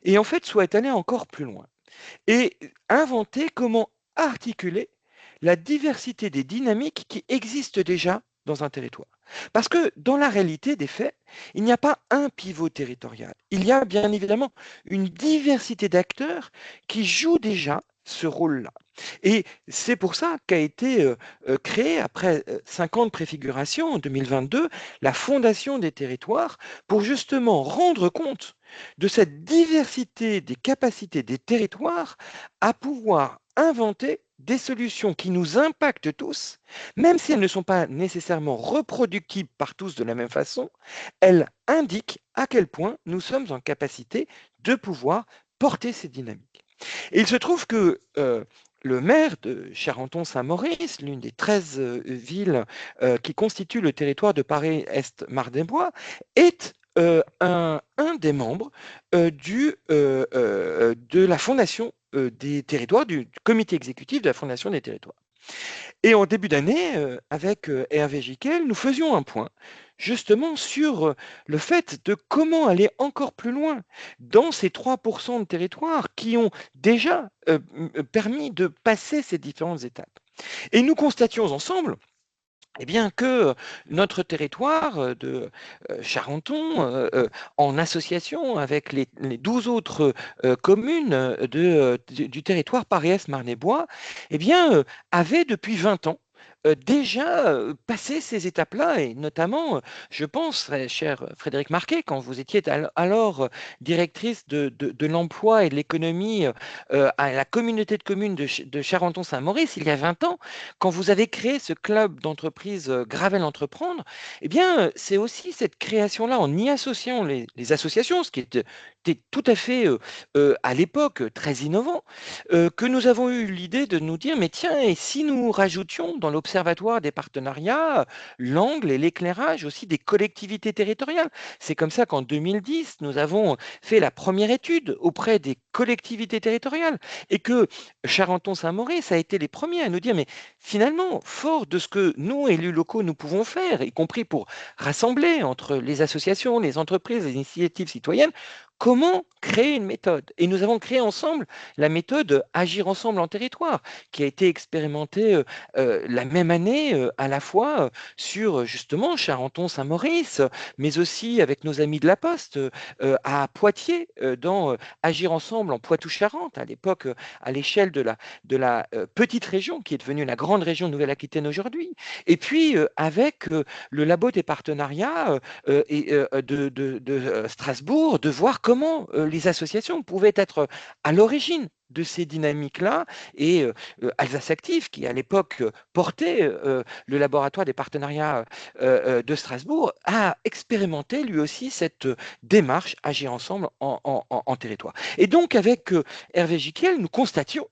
et en fait souhaite aller encore plus loin et inventer comment articuler la diversité des dynamiques qui existent déjà dans un territoire. Parce que dans la réalité des faits, il n'y a pas un pivot territorial. Il y a bien évidemment une diversité d'acteurs qui jouent déjà ce rôle-là. Et c'est pour ça qu'a été créée, après 5 ans de préfiguration, en 2022, la Fondation des territoires, pour justement rendre compte de cette diversité des capacités des territoires à pouvoir inventer des solutions qui nous impactent tous, même si elles ne sont pas nécessairement reproductibles par tous de la même façon, elles indiquent à quel point nous sommes en capacité de pouvoir porter ces dynamiques. Et il se trouve que le maire de Charenton-Saint-Maurice, l'une des 13 villes qui constituent le territoire de Paris-Est-Marne-des-Bois, est un des membres de la Fondation des territoires, du comité exécutif de la Fondation des territoires. Et en début d'année, avec Hervé Jiquel, nous faisions un point justement sur le fait de comment aller encore plus loin dans ces 3% de territoires qui ont déjà permis de passer ces différentes étapes. Et nous constations ensemble que notre territoire de Charenton, en association avec les 12 autres communes du territoire Paris-Est Marne-et-Bois, avait depuis 20 ans déjà passé ces étapes-là, et notamment, je pense, cher Frédéric Marquet, quand vous étiez alors directrice de l'emploi et de l'économie à la communauté de communes de Charenton-Saint-Maurice, il y a 20 ans, quand vous avez créé ce club d'entreprise Gravel Entreprendre, eh bien, c'est aussi cette création-là, en y associant les associations, ce qui était tout à fait, à l'époque, très innovant, que nous avons eu l'idée de nous dire, mais tiens, et si nous rajoutions dans l'Observatoire des partenariats l'angle et l'éclairage aussi des collectivités territoriales? C'est comme ça qu'en 2010, nous avons fait la première étude auprès des collectivités territoriales et que Charenton-Saint-Maurice a été les premiers à nous dire, mais finalement, fort de ce que nous, élus locaux, nous pouvons faire, y compris pour rassembler entre les associations, les entreprises, les initiatives citoyennes, comment créer une méthode? Et nous avons créé ensemble la méthode Agir ensemble en territoire, qui a été expérimentée la même année, à la fois sur justement Charenton-Saint-Maurice, mais aussi avec nos amis de la Poste à Poitiers, dans Agir ensemble en Poitou-Charentes, à l'époque à l'échelle de la petite région qui est devenue la grande région Nouvelle-Aquitaine aujourd'hui. Et puis avec le labo des partenariats de Strasbourg, de voir comment les associations pouvaient être à l'origine de ces dynamiques-là, et Alsace Active, qui à l'époque portait le laboratoire des partenariats de Strasbourg, a expérimenté lui aussi cette démarche Agir ensemble en territoire. Et donc avec Hervé Jiquiel, nous constations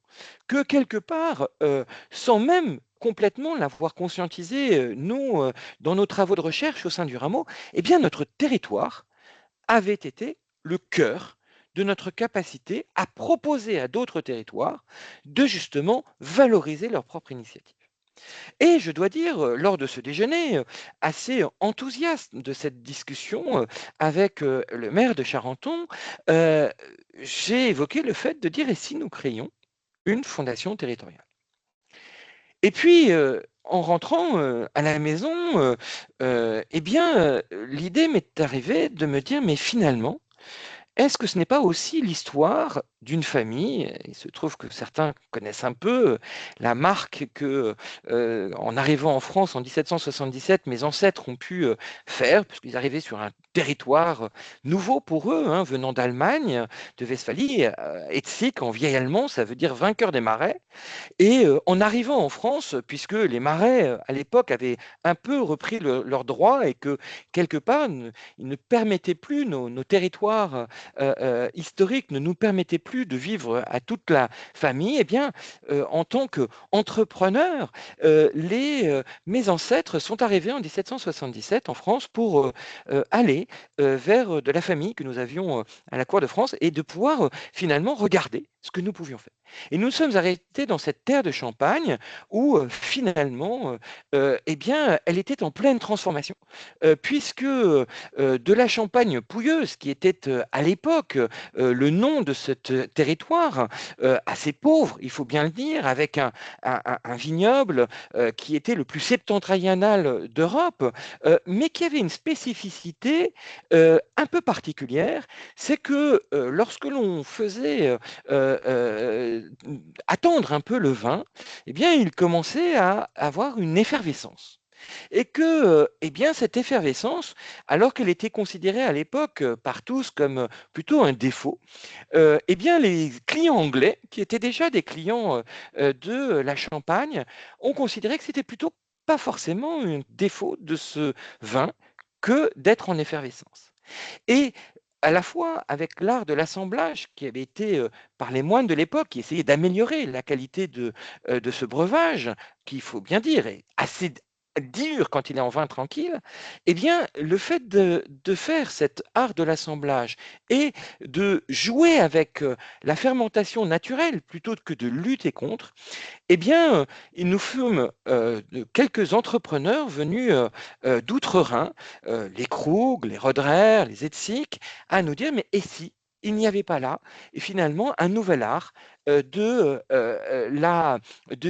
que quelque part, sans même complètement l'avoir conscientisé, nous, dans nos travaux de recherche au sein du Rameau, eh bien notre territoire avait été le cœur de notre capacité à proposer à d'autres territoires de justement valoriser leur propre initiative. Et je dois dire, lors de ce déjeuner, assez enthousiaste de cette discussion avec le maire de Charenton, j'ai évoqué le fait de dire, et si nous créions une fondation territoriale? Et puis, en rentrant à la maison, eh bien, l'idée m'est arrivée de me dire, mais finalement, est-ce que ce n'est pas aussi l'histoire d'une famille? Il se trouve que certains connaissent un peu la marque que, en arrivant en France en 1777, mes ancêtres ont pu faire, puisqu'ils arrivaient sur un territoire nouveau pour eux, hein, venant d'Allemagne, de Westphalie. Etzig, en vieil allemand, ça veut dire vainqueur des marais. Et en arrivant en France, puisque les Marais, à l'époque, avaient un peu repris leurs droits et que, quelque part, ils ne permettaient plus, nos territoires historiques ne nous permettaient plus de vivre à toute la famille, eh bien, en tant qu'entrepreneurs, mes ancêtres sont arrivés en 1777 en France pour aller vers de la famille que nous avions à la cour de France et de pouvoir finalement regarder ce que nous pouvions faire. Et nous sommes arrêtés dans cette terre de Champagne où finalement, eh bien, elle était en pleine transformation, puisque de la Champagne pouilleuse, qui était à l'époque le nom de ce territoire, assez pauvre, il faut bien le dire, avec un vignoble qui était le plus septentrional d'Europe, mais qui avait une spécificité un peu particulière, c'est que lorsque l'on faisait attendre un peu le vin, eh bien, il commençait à avoir une effervescence. Et que, eh bien, cette effervescence, alors qu'elle était considérée à l'époque par tous comme plutôt un défaut, eh bien, les clients anglais, qui étaient déjà des clients de la Champagne, ont considéré que c'était plutôt pas forcément un défaut de ce vin que d'être en effervescence. Et à la fois avec l'art de l'assemblage qui avait été par les moines de l'époque, qui essayaient d'améliorer la qualité de ce breuvage, qu'il faut bien dire est assez dur quand il est en vin tranquille, eh bien, le fait de faire cet art de l'assemblage et de jouer avec la fermentation naturelle plutôt que de lutter contre, eh bien, nous fûmes quelques entrepreneurs venus d'outre-Rhin, les Krug, les Roderer, les Etzig, à nous dire, mais et si il n'y avait pas là, et finalement, un nouvel art de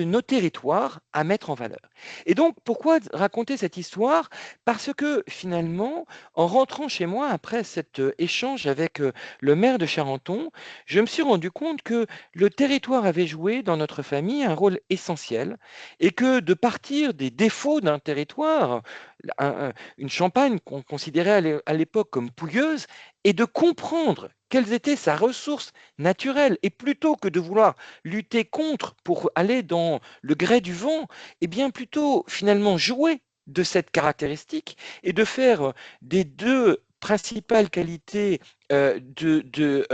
nos territoires à mettre en valeur. Et donc, pourquoi raconter cette histoire? Parce que finalement, en rentrant chez moi après cet échange avec le maire de Charenton, je me suis rendu compte que le territoire avait joué dans notre famille un rôle essentiel et que de partir des défauts d'un territoire, une Champagne qu'on considérait à l'époque comme pouilleuse, et de comprendre quelles étaient sa ressource naturelle, et plutôt que de vouloir lutter contre pour aller dans le gré du vent, et bien plutôt finalement jouer de cette caractéristique et de faire des deux principales qualités de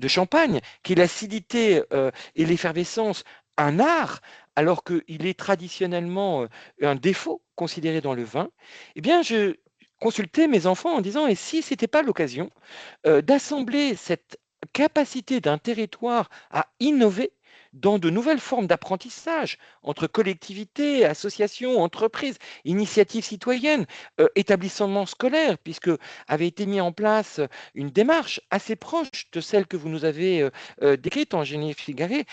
Champagne, qui est l'acidité et l'effervescence, un art, alors qu'il est traditionnellement un défaut considéré dans le vin, eh bien, je consultais mes enfants en disant, et si ce n'était pas l'occasion d'assembler cette capacité d'un territoire à innover dans de nouvelles formes d'apprentissage entre collectivités, associations, entreprises, initiatives citoyennes, établissements scolaires, puisque avait été mis en place une démarche assez proche de celle que vous nous avez décrite en Génie Figaré,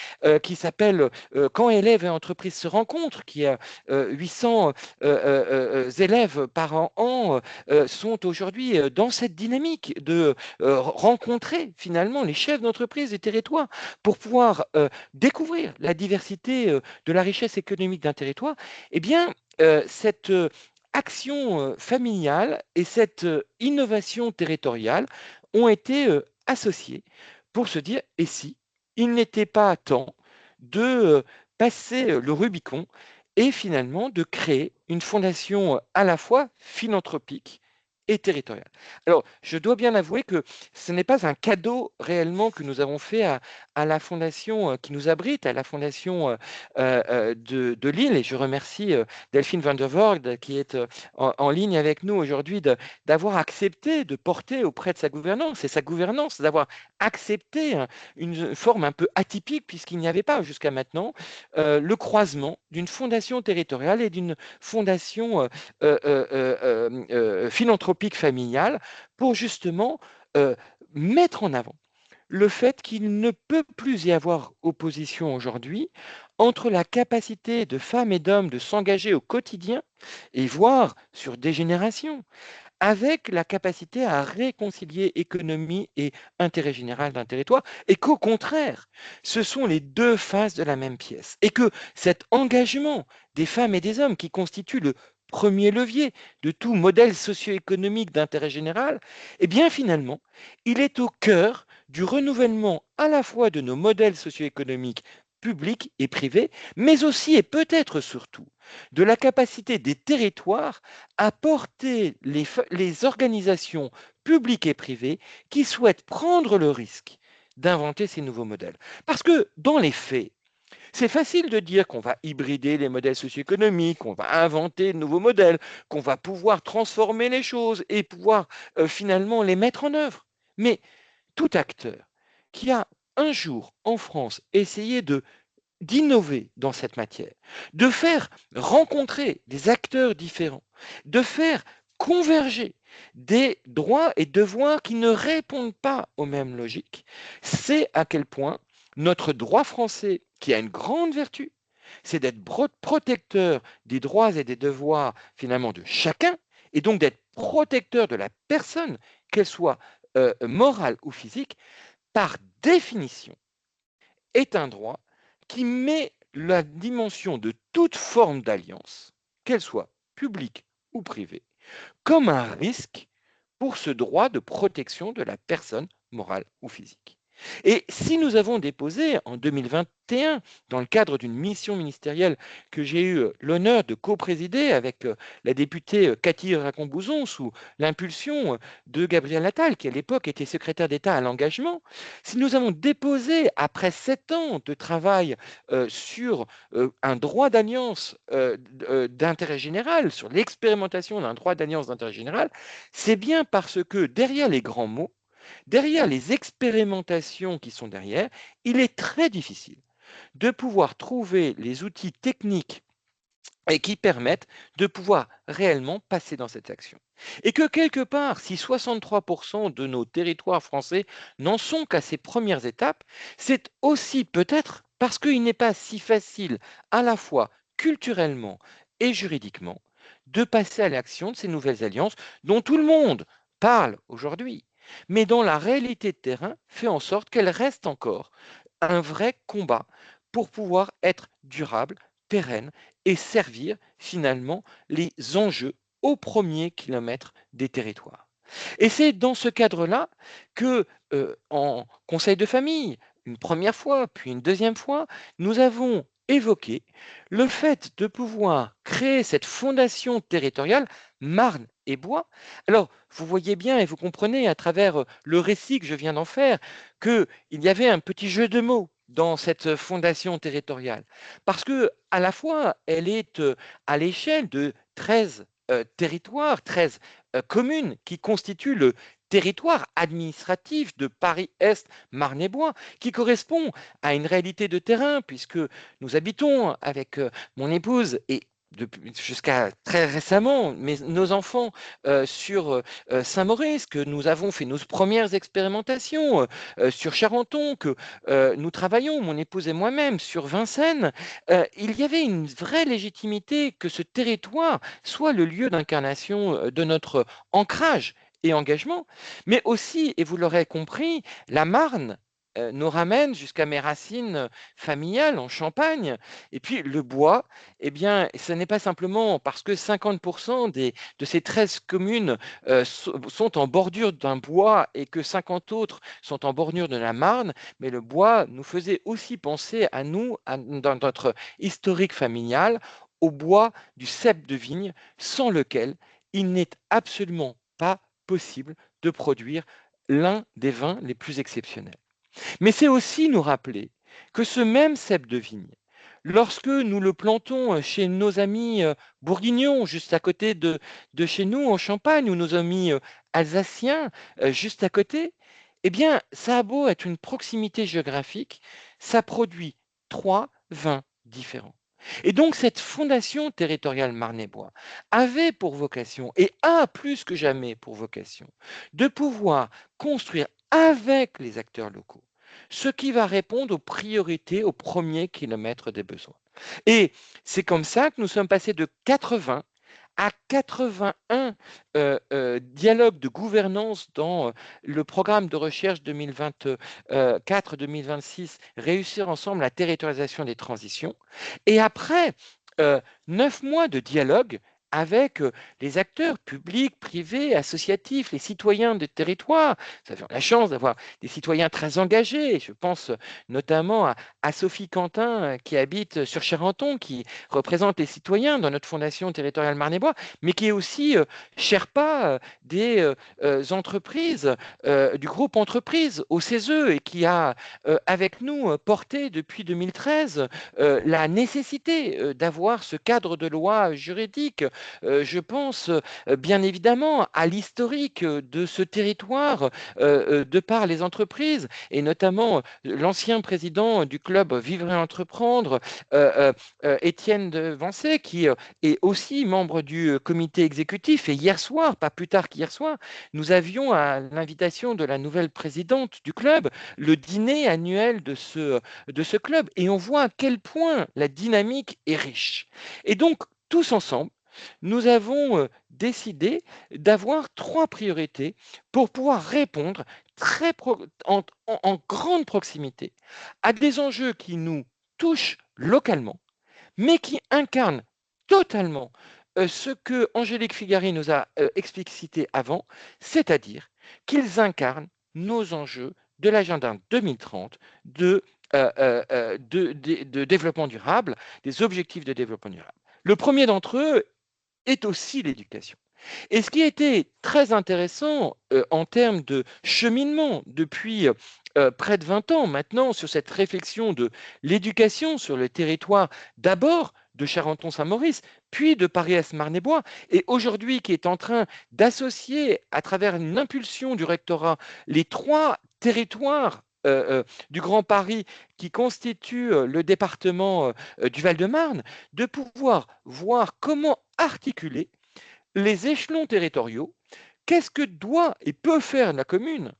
qui s'appelle Quand élèves et entreprises se rencontrent, qui a 800 élèves par an sont aujourd'hui dans cette dynamique de rencontrer finalement les chefs d'entreprise des territoires pour pouvoir découvrir la diversité de la richesse économique d'un territoire, eh bien, cette action familiale et cette innovation territoriale ont été associées pour se dire, et si il n'était pas temps de passer le Rubicon et finalement de créer une fondation à la fois philanthropique et territoriale. Alors, je dois bien avouer que ce n'est pas un cadeau réellement que nous avons fait à la fondation qui nous abrite, à la fondation de Lille, et je remercie Delphine van der Voorde qui est en ligne avec nous aujourd'hui d'avoir accepté de porter auprès de sa gouvernance, et sa gouvernance d'avoir accepté une forme un peu atypique, puisqu'il n'y avait pas jusqu'à maintenant le croisement d'une fondation territoriale et d'une fondation philanthropique familiale pour justement mettre en avant le fait qu'il ne peut plus y avoir opposition aujourd'hui entre la capacité de femmes et d'hommes de s'engager au quotidien et voire sur des générations, avec la capacité à réconcilier économie et intérêt général d'un territoire, et qu'au contraire, ce sont les deux faces de la même pièce, et que cet engagement des femmes et des hommes qui constitue le premier levier de tout modèle socio-économique d'intérêt général, eh bien finalement, il est au cœur du renouvellement à la fois de nos modèles socio-économiques publics et privés, mais aussi et peut-être surtout de la capacité des territoires à porter les organisations publiques et privées qui souhaitent prendre le risque d'inventer ces nouveaux modèles. Parce que dans les faits, c'est facile de dire qu'on va hybrider les modèles socio-économiques, qu'on va inventer de nouveaux modèles, qu'on va pouvoir transformer les choses et pouvoir finalement les mettre en œuvre. Mais tout acteur qui a un jour en France essayé d'innover dans cette matière, de faire rencontrer des acteurs différents, de faire converger des droits et devoirs qui ne répondent pas aux mêmes logiques, c'est à quel point notre droit français, qui a une grande vertu, c'est d'être protecteur des droits et des devoirs finalement de chacun, et donc d'être protecteur de la personne, qu'elle soit morale ou physique, par définition, est un droit qui met la dimension de toute forme d'alliance, qu'elle soit publique ou privée, comme un risque pour ce droit de protection de la personne morale ou physique. Et si nous avons déposé en 2021, dans le cadre d'une mission ministérielle que j'ai eu l'honneur de co-présider avec la députée Cathy Racon-Bouzon sous l'impulsion de Gabriel Attal, qui à l'époque était secrétaire d'État à l'engagement, si nous avons déposé, après 7 ans de travail sur un droit d'alliance d'intérêt général, sur l'expérimentation d'un droit d'alliance d'intérêt général, c'est bien parce que derrière les grands mots, derrière les expérimentations qui sont derrière, il est très difficile de pouvoir trouver les outils techniques et qui permettent de pouvoir réellement passer dans cette action. Et que quelque part, si 63% de nos territoires français n'en sont qu'à ces premières étapes, c'est aussi peut-être parce qu'il n'est pas si facile à la fois culturellement et juridiquement de passer à l'action de ces nouvelles alliances dont tout le monde parle aujourd'hui, mais dont la réalité de terrain fait en sorte qu'elles restent encore un vrai combat pour pouvoir être durables, pérennes et servir finalement les enjeux au premier kilomètre des territoires. Et c'est dans ce cadre-là que, en conseil de famille, une première fois, puis une deuxième fois, nous avons évoqué le fait de pouvoir créer cette fondation territoriale Marne et Bois. Alors, vous voyez bien et vous comprenez à travers le récit que je viens d'en faire qu'il y avait un petit jeu de mots dans cette fondation territoriale, parce que à la fois, elle est à l'échelle de 13 territoires, 13 communes qui constituent le territoire administratif de Paris-Est, Marne-et-Bois, qui correspond à une réalité de terrain, puisque nous habitons avec mon épouse et jusqu'à très récemment, mais nos enfants sur Saint-Maurice, que nous avons fait nos premières expérimentations sur Charenton, que nous travaillons, mon épouse et moi-même, sur Vincennes, il y avait une vraie légitimité que ce territoire soit le lieu d'incarnation de notre ancrage et engagement, mais aussi, et vous l'aurez compris, la Marne nous ramène jusqu'à mes racines familiales en Champagne. Et puis le bois, eh bien, ce n'est pas simplement parce que 50% de ces 13 communes sont en bordure d'un bois et que 50 autres sont en bordure de la Marne, mais le bois nous faisait aussi penser à nous, dans notre historique familial, au bois du cep de vigne, sans lequel il n'est absolument pas possible de produire l'un des vins les plus exceptionnels. Mais c'est aussi nous rappeler que ce même cep de vigne, lorsque nous le plantons chez nos amis bourguignons, juste à côté de chez nous en Champagne, ou nos amis alsaciens, juste à côté, eh bien, ça a beau être une proximité géographique, ça produit 3 vins différents. Et donc, cette fondation territoriale Marne-et-Bois avait pour vocation, et a plus que jamais pour vocation, de pouvoir construire avec les acteurs locaux ce qui va répondre aux priorités au premier kilomètre des besoins. Et c'est comme ça que nous sommes passés de 80 à 81 dialogues de gouvernance dans le programme de recherche 2024-2026, Réussir ensemble la territorialisation des transitions. Et après 9 mois de dialogue avec les acteurs publics, privés, associatifs, les citoyens des territoires. Nous avons la chance d'avoir des citoyens très engagés. Je pense notamment à Sophie Quentin qui habite sur Charenton, qui représente les citoyens dans notre fondation territoriale Marne-et-Bois, mais qui est aussi Sherpa des entreprises, du groupe entreprise au CESE et qui a avec nous porté depuis 2013 la nécessité d'avoir ce cadre de loi juridique. Je pense bien évidemment à l'historique de ce territoire de par les entreprises et notamment l'ancien président du club Vivre et Entreprendre, Étienne de Vancé, qui est aussi membre du comité exécutif. Et hier soir, pas plus tard qu'hier soir, nous avions à l'invitation de la nouvelle présidente du club le dîner annuel de ce club. Et on voit à quel point la dynamique est riche. Et donc, tous ensemble, nous avons décidé d'avoir 3 priorités pour pouvoir répondre en grande proximité à des enjeux qui nous touchent localement, mais qui incarnent totalement ce que Angélique Figari nous a explicité avant, c'est-à-dire qu'ils incarnent nos enjeux de l'agenda 2030 de développement durable, des objectifs de développement durable. Le premier d'entre eux est aussi l'éducation. Et ce qui a été très intéressant en termes de cheminement depuis près de 20 ans maintenant sur cette réflexion de l'éducation sur le territoire d'abord de Charenton-Saint-Maurice, puis de Paris-Est-Marne-et-Bois, et aujourd'hui qui est en train d'associer à travers une impulsion du rectorat les 3 territoires du Grand Paris qui constitue le département du Val-de-Marne, de pouvoir voir comment articuler les échelons territoriaux. Qu'est-ce que doit et peut faire la commune?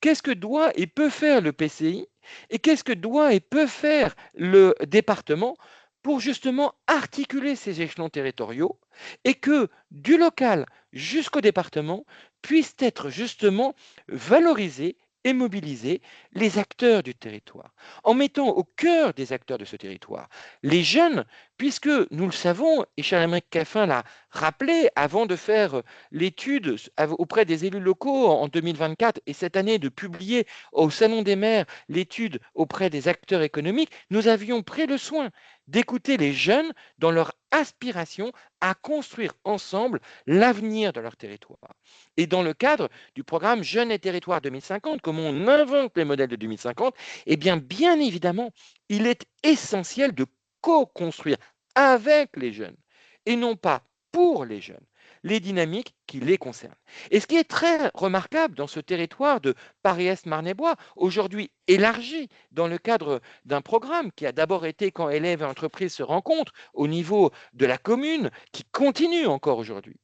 Qu'est-ce que doit et peut faire le PCI? Et qu'est-ce que doit et peut faire le département pour justement articuler ces échelons territoriaux et que du local jusqu'au département puissent être justement valorisés et mobiliser les acteurs du territoire, en mettant au cœur des acteurs de ce territoire les jeunes, puisque nous le savons, et Charles-Émeric Caffin l'a rappelé avant de faire l'étude auprès des élus locaux en 2024 et cette année de publier au Salon des maires l'étude auprès des acteurs économiques, nous avions pris le soin d'écouter les jeunes dans leur aspiration à construire ensemble l'avenir de leur territoire. Et dans le cadre du programme Jeunes et Territoires 2050, comme on invente les modèles de 2050, eh bien évidemment, il est essentiel de co-construire avec les jeunes et non pas pour les jeunes les dynamiques qui les concernent. Et ce qui est très remarquable dans ce territoire de Paris-Est Marne-et-Bois, aujourd'hui élargi dans le cadre d'un programme qui a d'abord été quand élèves et entreprises se rencontrent au niveau de la commune, qui continue encore aujourd'hui,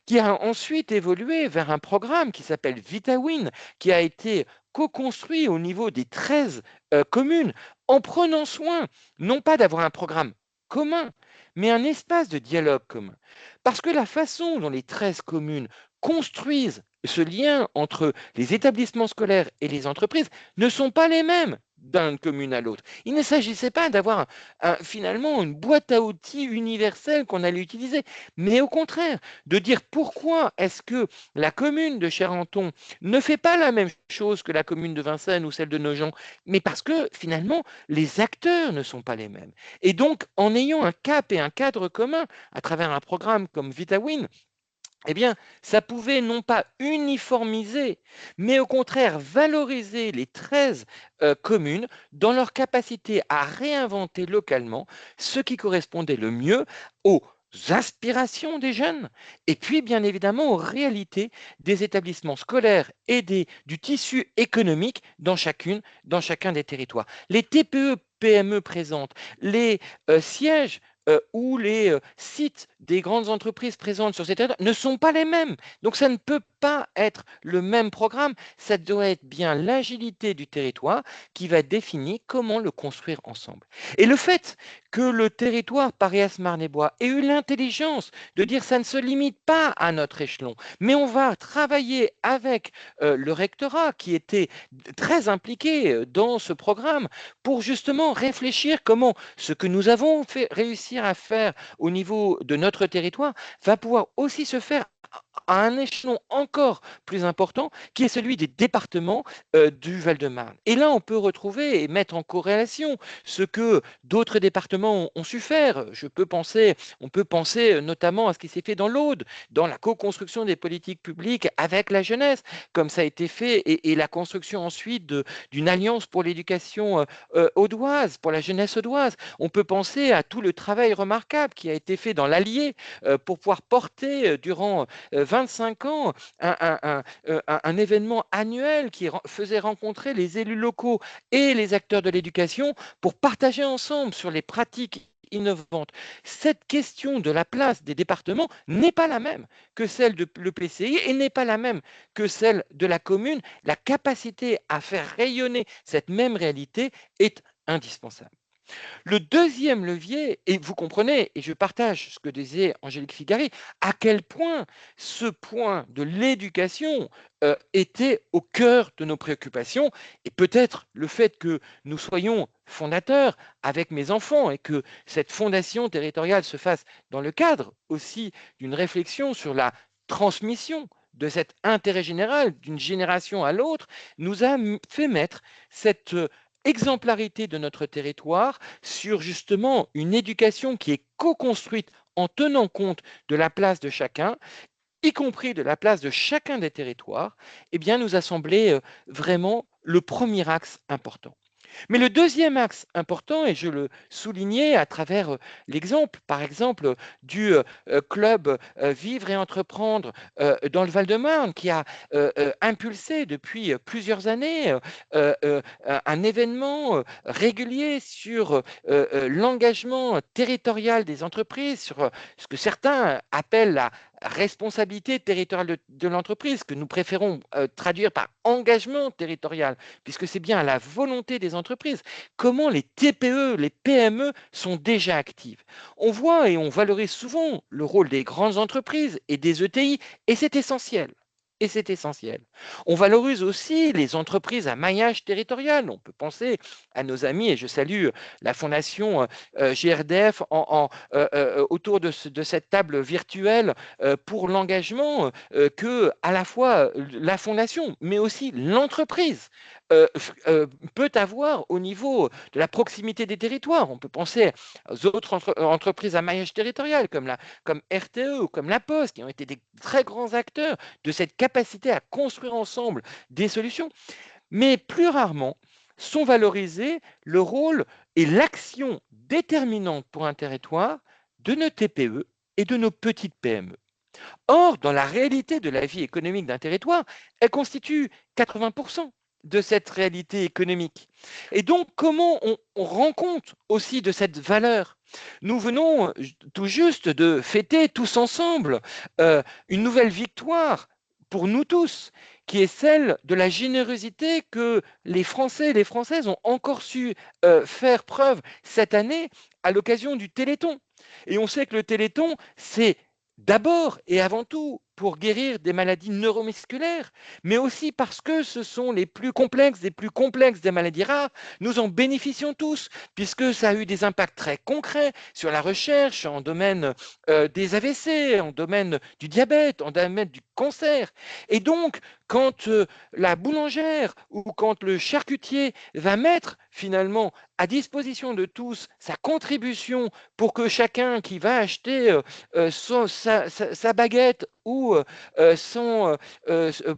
qui a ensuite évolué vers un programme qui s'appelle VitaWin, qui a été co-construit au niveau des 13 communes, en prenant soin, non pas d'avoir un programme commun, mais un espace de dialogue commun. Parce que la façon dont les 13 communes construisent ce lien entre les établissements scolaires et les entreprises ne sont pas les mêmes d'une commune à l'autre. Il ne s'agissait pas d'avoir finalement une boîte à outils universelle qu'on allait utiliser, mais au contraire, de dire pourquoi est-ce que la commune de Charenton ne fait pas la même chose que la commune de Vincennes ou celle de Nogent, mais parce que finalement, les acteurs ne sont pas les mêmes. Et donc, en ayant un cap et un cadre commun à travers un programme comme VitaWin, eh bien, ça pouvait non pas uniformiser, mais au contraire valoriser les 13 communes dans leur capacité à réinventer localement ce qui correspondait le mieux aux aspirations des jeunes et puis bien évidemment aux réalités des établissements scolaires et du tissu économique dans chacun des territoires. Les TPE, PME présentes, les sièges où les sites des grandes entreprises présentes sur ces territoires ne sont pas les mêmes. Donc, ça ne peut pas être le même programme. Ça doit être bien l'agilité du territoire qui va définir comment le construire ensemble. Et le fait que le territoire Paris-Marne-et-Bois ait eu l'intelligence de dire ça ne se limite pas à notre échelon, mais on va travailler avec le rectorat qui était très impliqué dans ce programme pour justement réfléchir comment ce que nous avons réussi à faire au niveau de notre territoire va pouvoir aussi se faire à un échelon encore plus important, qui est celui des départements du Val-de-Marne. Et là, on peut retrouver et mettre en corrélation ce que d'autres départements ont su faire. On peut penser notamment à ce qui s'est fait dans l'Aude, dans la co-construction des politiques publiques avec la jeunesse, comme ça a été fait, et la construction ensuite d'une alliance pour l'éducation audoise, pour la jeunesse audoise. On peut penser à tout le travail remarquable qui a été fait dans l'Allier pour pouvoir porter durant 25 ans un événement annuel qui faisait rencontrer les élus locaux et les acteurs de l'éducation pour partager ensemble sur les pratiques innovantes. Cette question de la place des départements n'est pas la même que celle de l'EPCI et n'est pas la même que celle de la commune. La capacité à faire rayonner cette même réalité est indispensable. Le deuxième levier, et vous comprenez, et je partage ce que disait Angélique Figari, à quel point ce point de l'éducation était au cœur de nos préoccupations, et peut-être le fait que nous soyons fondateurs avec mes enfants et que cette fondation territoriale se fasse dans le cadre aussi d'une réflexion sur la transmission de cet intérêt général d'une génération à l'autre, nous a fait mettre cette exemplarité de notre territoire sur justement une éducation qui est co-construite en tenant compte de la place de chacun, y compris de la place de chacun des territoires, eh bien, nous a semblé vraiment le premier axe important. Mais le deuxième axe important, et je le soulignais à travers l'exemple, par exemple, du club Vivre et Entreprendre dans le Val-de-Marne, qui a impulsé depuis plusieurs années un événement régulier sur l'engagement territorial des entreprises, sur ce que certains appellent la responsabilité territoriale de l'entreprise, que nous préférons traduire par engagement territorial, puisque c'est bien la volonté des entreprises. Comment les TPE, les PME sont déjà actives. On voit et on valorise souvent le rôle des grandes entreprises et des ETI, et c'est essentiel. Et c'est essentiel. On valorise aussi les entreprises à maillage territorial. On peut penser à nos amis, et je salue la fondation GRDF autour de cette table virtuelle pour l'engagement que à la fois la fondation, mais aussi l'entreprise peut avoir au niveau de la proximité des territoires. On peut penser aux autres entreprises à maillage territorial comme RTE ou comme La Poste, qui ont été des très grands acteurs de cette capacité à construire ensemble des solutions. Mais plus rarement sont valorisés le rôle et l'action déterminante pour un territoire de nos TPE et de nos petites PME. Or, dans la réalité de la vie économique d'un territoire, elle constitue 80% de cette réalité économique. Et donc, comment on rend compte aussi de cette valeur? Nous venons tout juste de fêter tous ensemble une nouvelle victoire pour nous tous, qui est celle de la générosité que les Français et les Françaises ont encore su faire preuve cette année à l'occasion du Téléthon. Et on sait que le Téléthon, c'est d'abord et avant tout pour guérir des maladies neuromusculaires, mais aussi parce que ce sont les plus complexes des maladies rares. Nous en bénéficions tous, puisque ça a eu des impacts très concrets sur la recherche en domaine des AVC, en domaine du diabète, en domaine du cancer. Et donc, quand la boulangère ou quand le charcutier va mettre finalement à disposition de tous sa contribution pour que chacun qui va acheter sa baguette ou son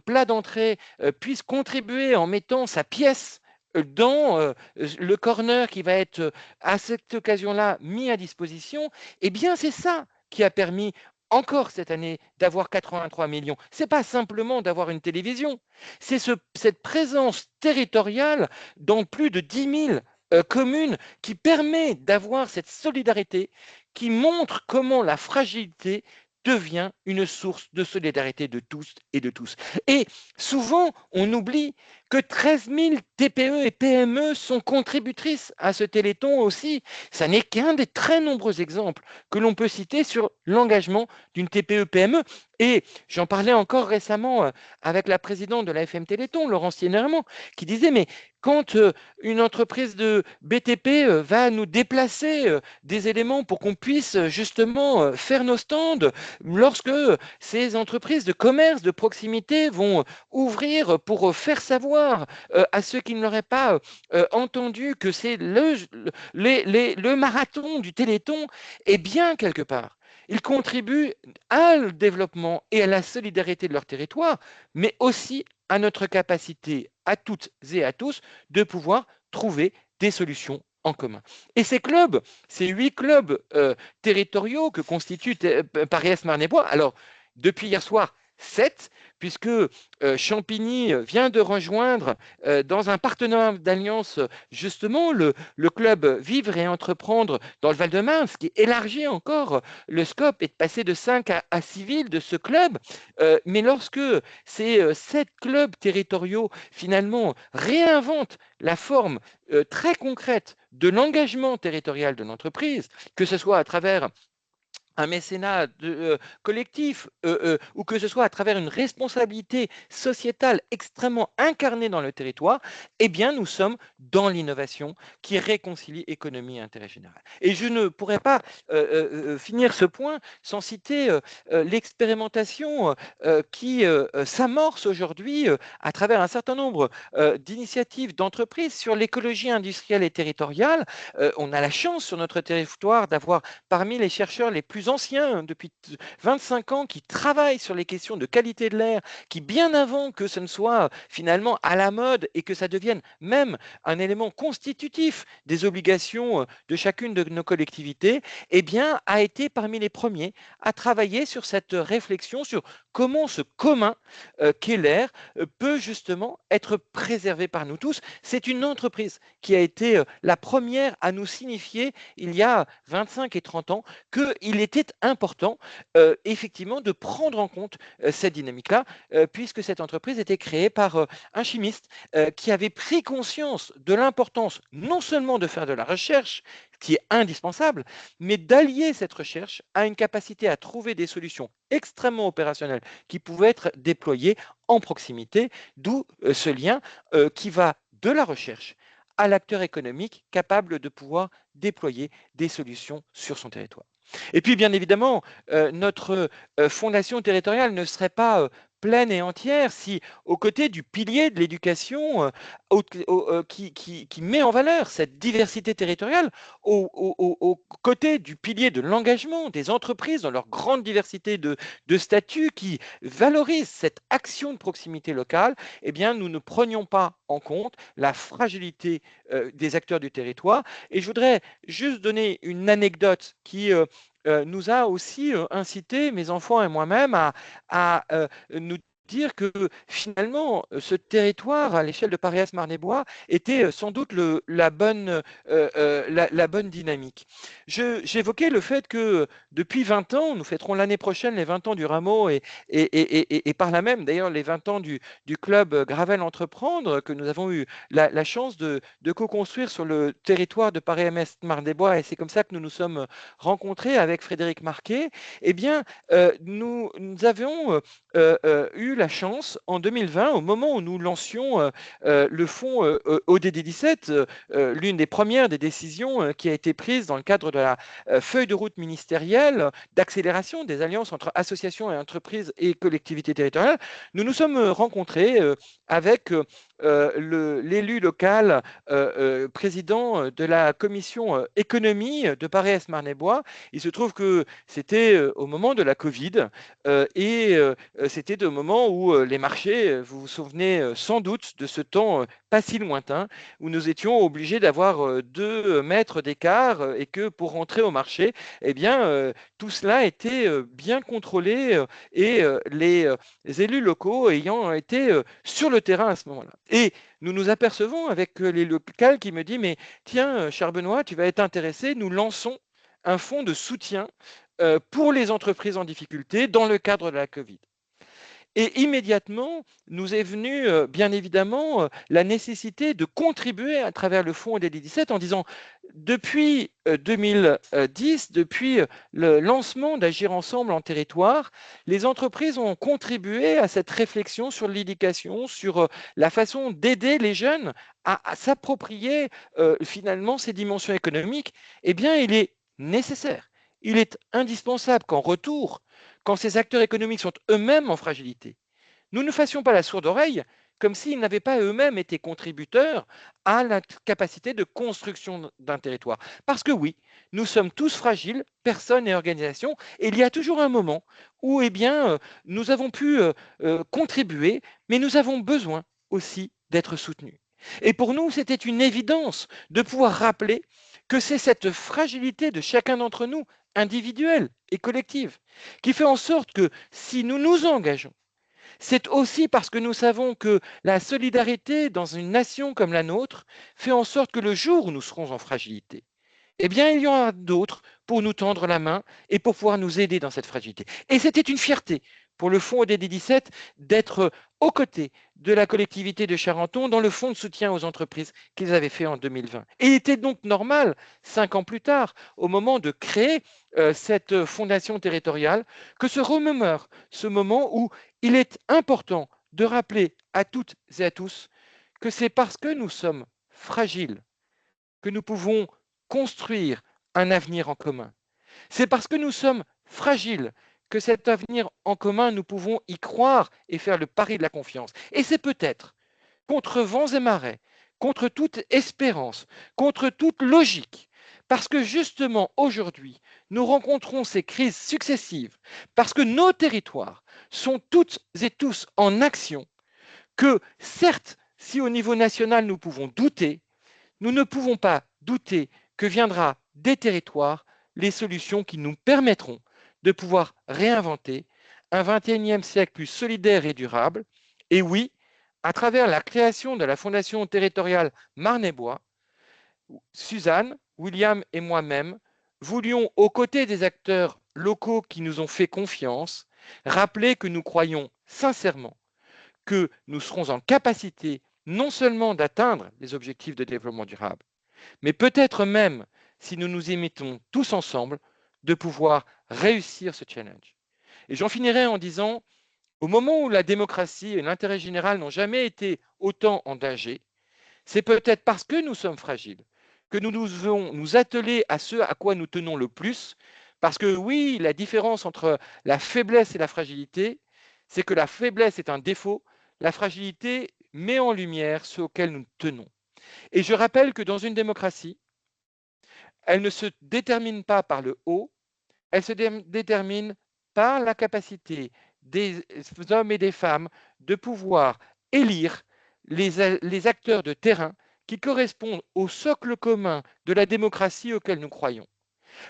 plat d'entrée puisse contribuer en mettant sa pièce dans le corner qui va être à cette occasion-là mis à disposition, eh bien c'est ça qui a permis encore cette année d'avoir 83 millions. Ce n'est pas simplement d'avoir une télévision, c'est cette présence territoriale dans plus de 10 000 communes qui permet d'avoir cette solidarité qui montre comment la fragilité devient une source de solidarité de tous et de tous. Et souvent, on oublie que 13 000 TPE et PME sont contributrices à ce Téléthon aussi. Ça n'est qu'un des très nombreux exemples que l'on peut citer sur l'engagement d'une TPE-PME. Et j'en parlais encore récemment avec la présidente de la FM Téléthon, Laurence Sienerman, qui disait, mais quand une entreprise de BTP va nous déplacer des éléments pour qu'on puisse justement faire nos stands, lorsque ces entreprises de commerce de proximité vont ouvrir pour faire savoir à ceux qui ne l'auraient pas entendu que c'est le marathon du Téléthon, et bien quelque part, ils contribuent au développement et à la solidarité de leur territoire, mais aussi à notre capacité à toutes et à tous de pouvoir trouver des solutions en commun. Et ces clubs, ces 8 clubs territoriaux que constitue Paris-Est-Marne-et-Bois, alors depuis hier soir, 7, puisque Champigny vient de rejoindre dans un partenariat d'alliance justement le club Vivre et Entreprendre dans le Val-de-Marne, ce qui élargit encore le scope et de passer de 5 à 6 villes de ce club. Mais lorsque ces 7 clubs territoriaux finalement réinventent la forme très concrète de l'engagement territorial de l'entreprise, que ce soit à travers un mécénat collectif ou que ce soit à travers une responsabilité sociétale extrêmement incarnée dans le territoire, eh bien, nous sommes dans l'innovation qui réconcilie économie et intérêt général. Et je ne pourrais pas finir ce point sans citer l'expérimentation qui s'amorce aujourd'hui à travers un certain nombre d'initiatives d'entreprises sur l'écologie industrielle et territoriale. On a la chance sur notre territoire d'avoir parmi les chercheurs les plus plus anciens, depuis 25 ans, qui travaillent sur les questions de qualité de l'air, qui bien avant que ce ne soit finalement à la mode et que ça devienne même un élément constitutif des obligations de chacune de nos collectivités, eh bien, a été parmi les premiers à travailler sur cette réflexion sur comment ce commun qu'est l'air peut justement être préservé par nous tous. C'est une entreprise qui a été la première à nous signifier il y a 25 et 30 ans qu'il était important effectivement de prendre en compte cette dynamique-là, puisque cette entreprise était créée par un chimiste qui avait pris conscience de l'importance non seulement de faire de la recherche, qui est indispensable, mais d'allier cette recherche à une capacité à trouver des solutions extrêmement opérationnelles qui pouvaient être déployées en proximité, d'où ce lien qui va de la recherche à l'acteur économique capable de pouvoir déployer des solutions sur son territoire. Et puis, bien évidemment, notre fondation territoriale ne serait pas pleine et entière si, aux côtés du pilier de l'éducation qui met en valeur cette diversité territoriale, aux côtés du pilier de l'engagement des entreprises dans leur grande diversité de statuts qui valorisent cette action de proximité locale, eh bien, nous ne prenions pas en compte la fragilité des acteurs du territoire. Et je voudrais juste donner une anecdote qui nous a aussi incité, mes enfants et moi-même, à nous dire que finalement, ce territoire à l'échelle de Paris-Marne-et-Bois était sans doute la bonne dynamique. J'évoquais le fait que depuis 20 ans, nous fêterons l'année prochaine les 20 ans du Rameau et par là même d'ailleurs les 20 ans du club Gravel Entreprendre que nous avons eu la chance de co-construire sur le territoire de Paris-Marne-et-Bois, et c'est comme ça que nous nous sommes rencontrés avec Frédéric Marquet. Eh bien, nous avions eu la chance en 2020, au moment où nous lancions le fonds ODD17, l'une des premières des décisions qui a été prise dans le cadre de la feuille de route ministérielle d'accélération des alliances entre associations et entreprises et collectivités territoriales, nous nous sommes rencontrés avec l'élu local président de la commission économie de Paris-Marne-et-Bois. Il se trouve que c'était au moment de la Covid et c'était au moment où les marchés, vous vous souvenez sans doute de ce temps pas si lointain, où nous étions obligés d'avoir 2 mètres d'écart et que pour rentrer au marché, eh bien, tout cela était bien contrôlé et les élus locaux ayant été sur le terrain à ce moment-là. Et nous nous apercevons avec les locales qui me disent « Mais tiens, cher Benoît, tu vas être intéressé, nous lançons un fonds de soutien pour les entreprises en difficulté dans le cadre de la Covid ». Et immédiatement, nous est venue, bien évidemment, la nécessité de contribuer à travers le fonds ODD17 en disant, depuis 2010, depuis le lancement d'Agir ensemble en territoire, les entreprises ont contribué à cette réflexion sur l'éducation, sur la façon d'aider les jeunes à s'approprier finalement ces dimensions économiques. Eh bien, il est nécessaire, il est indispensable qu'en retour, quand ces acteurs économiques sont eux-mêmes en fragilité, nous ne fassions pas la sourde oreille comme s'ils n'avaient pas eux-mêmes été contributeurs à la capacité de construction d'un territoire. Parce que oui, nous sommes tous fragiles, personnes et organisations, et il y a toujours un moment où eh bien, nous avons pu contribuer, mais nous avons besoin aussi d'être soutenus. Et pour nous, c'était une évidence de pouvoir rappeler que c'est cette fragilité de chacun d'entre nous, individuelle et collective, qui fait en sorte que si nous nous engageons, c'est aussi parce que nous savons que la solidarité dans une nation comme la nôtre fait en sorte que le jour où nous serons en fragilité, eh bien, il y en aura d'autres pour nous tendre la main et pour pouvoir nous aider dans cette fragilité. Et c'était une fierté pour le fonds ODD17 d'être aux côtés de la collectivité de Charenton dans le fonds de soutien aux entreprises qu'ils avaient fait en 2020. Et il était donc normal, 5 ans plus tard, au moment de créer cette fondation territoriale, que se remémore ce moment où il est important de rappeler à toutes et à tous que c'est parce que nous sommes fragiles que nous pouvons construire un avenir en commun. C'est parce que nous sommes fragiles que cet avenir en commun, nous pouvons y croire et faire le pari de la confiance. Et c'est peut-être contre vents et marées, contre toute espérance, contre toute logique, Parce que justement, aujourd'hui, nous rencontrons ces crises successives, parce que nos territoires sont toutes et tous en action, que certes, si au niveau national nous pouvons douter, nous ne pouvons pas douter que viendra des territoires les solutions qui nous permettront de pouvoir réinventer un 21e siècle plus solidaire et durable. Et oui, à travers la création de la Fondation territoriale Marne-et-Bois, Suzanne, William et moi-même voulions, aux côtés des acteurs locaux qui nous ont fait confiance, rappeler que nous croyons sincèrement que nous serons en capacité non seulement d'atteindre les objectifs de développement durable, mais peut-être même, si nous nous y mettons tous ensemble, de pouvoir réussir ce challenge. Et j'en finirai en disant, au moment où la démocratie et l'intérêt général n'ont jamais été autant en danger, c'est peut-être parce que nous sommes fragiles que nous devons nous atteler à ce à quoi nous tenons le plus, parce que oui, la différence entre la faiblesse et la fragilité, c'est que la faiblesse est un défaut, la fragilité met en lumière ce auquel nous tenons. Et je rappelle que dans une démocratie, elle ne se détermine pas par le haut, elle se détermine par la capacité des hommes et des femmes de pouvoir élire les acteurs de terrain qui correspondent au socle commun de la démocratie auquel nous croyons.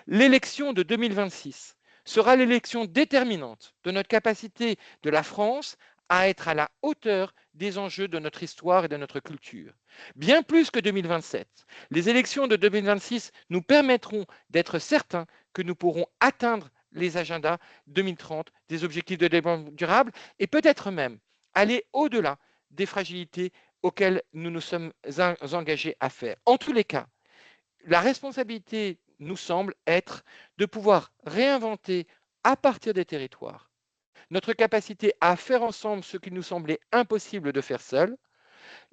L'élection de 2026 sera l'élection déterminante de notre capacité de la France à être à la hauteur des enjeux de notre histoire et de notre culture. Bien plus que 2027, les élections de 2026 nous permettront d'être certains que nous pourrons atteindre les agendas 2030 des objectifs de développement durable et peut-être même aller au-delà des fragilités auxquelles nous nous sommes engagés à faire. En tous les cas, la responsabilité nous semble être de pouvoir réinventer à partir des territoires notre capacité à faire ensemble ce qui nous semblait impossible de faire seul.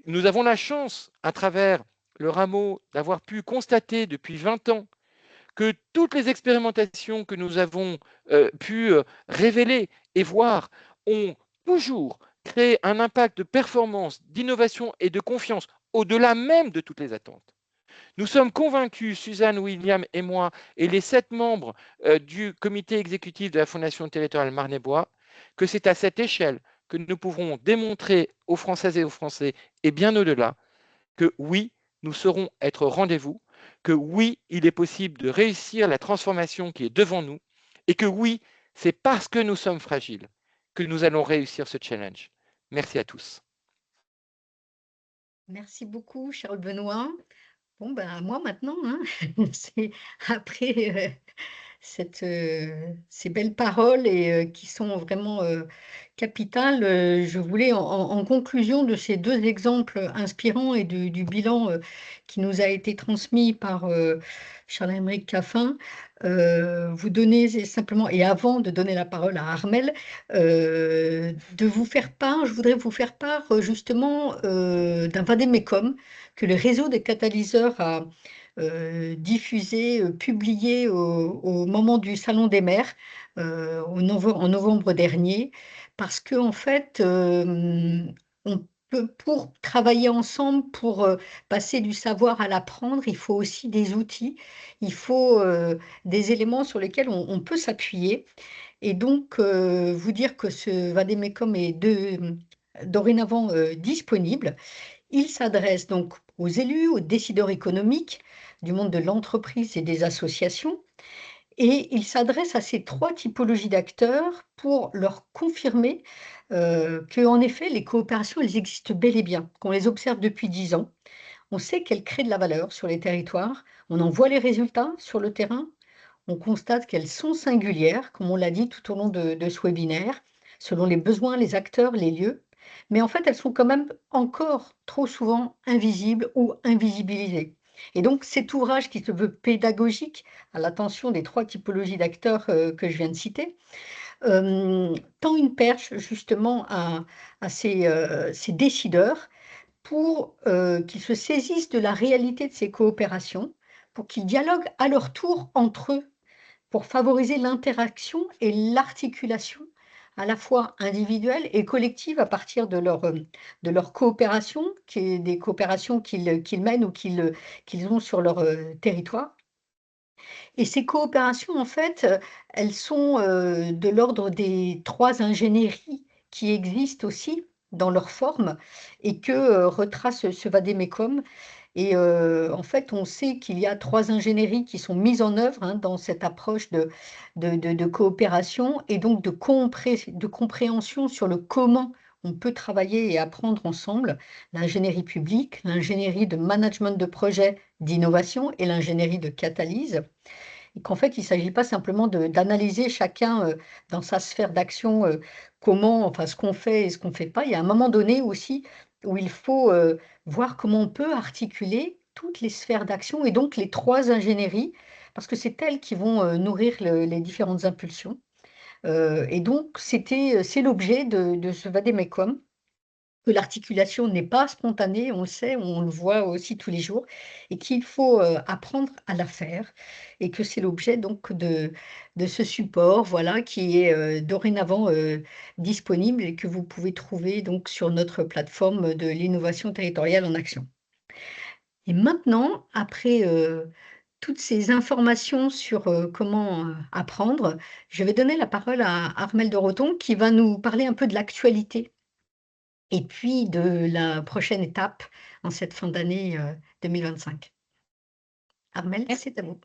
Nous avons la chance, à travers le rameau, d'avoir pu constater depuis 20 ans que toutes les expérimentations que nous avons pu révéler et voir ont toujours créé un impact de performance, d'innovation et de confiance au-delà même de toutes les attentes. Nous sommes convaincus, Suzanne, William et moi, et les 7 membres du comité exécutif de la Fondation territoriale Marne-et-Bois, que c'est à cette échelle que nous pourrons démontrer aux Françaises et aux Français, et bien au-delà, que oui, nous saurons être au rendez-vous, que oui, il est possible de réussir la transformation qui est devant nous, et que oui, c'est parce que nous sommes fragiles que nous allons réussir ce challenge. Merci à tous. Merci beaucoup, Charles Benoît. Bon, ben, à moi maintenant, hein. C'est après ces belles paroles et qui sont vraiment capitales, je voulais, en conclusion de ces 2 exemples inspirants et du bilan qui nous a été transmis par Charles-Aymeric Caffin, vous donner simplement, et avant de donner la parole à Armelle, de vous faire part, je voudrais vous faire part justement d'un vade-mecum que le réseau des catalyseurs a diffusé, publié au moment du Salon des maires en novembre dernier, parce que en fait, on peut, pour travailler ensemble, pour passer du savoir à l'apprendre, il faut aussi des outils, il faut des éléments sur lesquels on peut s'appuyer. Et donc, vous dire que ce Vademecum est dorénavant disponible. Il s'adresse donc aux élus, aux décideurs économiques, du monde de l'entreprise et des associations, et il s'adresse à ces 3 typologies d'acteurs pour leur confirmer qu'en effet, les coopérations, elles existent bel et bien, qu'on les observe depuis 10 ans. On sait qu'elles créent de la valeur sur les territoires, on en voit les résultats sur le terrain, on constate qu'elles sont singulières, comme on l'a dit tout au long de ce webinaire, selon les besoins, les acteurs, les lieux. Mais en fait, elles sont quand même encore trop souvent invisibles ou invisibilisées. Et donc, cet ouvrage qui se veut pédagogique à l'attention des 3 typologies d'acteurs que je viens de citer, tend une perche justement à ces décideurs pour qu'ils se saisissent de la réalité de ces coopérations, pour qu'ils dialoguent à leur tour entre eux, pour favoriser l'interaction et l'articulation à la fois individuelle et collective à partir de leur coopération, qui est des coopérations qu'ils mènent ou qu'ils ont sur leur territoire. Et ces coopérations, en fait, elles sont, de l'ordre des 3 ingénieries qui existent aussi dans leur forme et que, retrace ce vade-mecum. Et en fait, on sait qu'il y a 3 ingénieries qui sont mises en œuvre, hein, dans cette approche de coopération et donc de compréhension sur le comment on peut travailler et apprendre ensemble. L'ingénierie publique, l'ingénierie de management de projet d'innovation et l'ingénierie de catalyse. Et qu'en fait, il ne s'agit pas simplement d'analyser chacun, dans sa sphère d'action, enfin, ce qu'on fait et ce qu'on ne fait pas. Il y a un moment donné aussi où il faut, voir comment on peut articuler toutes les sphères d'action et donc les 3 ingénieries, parce que c'est elles qui vont, nourrir les différentes impulsions. Et donc c'est l'objet de ce vade-mecum. Que l'articulation n'est pas spontanée, on le sait, on le voit aussi tous les jours et qu'il faut, apprendre à la faire et que c'est l'objet donc de ce support, voilà, qui est, dorénavant, disponible et que vous pouvez trouver donc sur notre plateforme de l'innovation territoriale en action. Et maintenant, après, toutes ces informations sur, comment, apprendre, je vais donner la parole à Armelle de Roton qui va nous parler un peu de l'actualité et puis de la prochaine étape en cette fin d'année, 2025. Armelle, c'est à vous.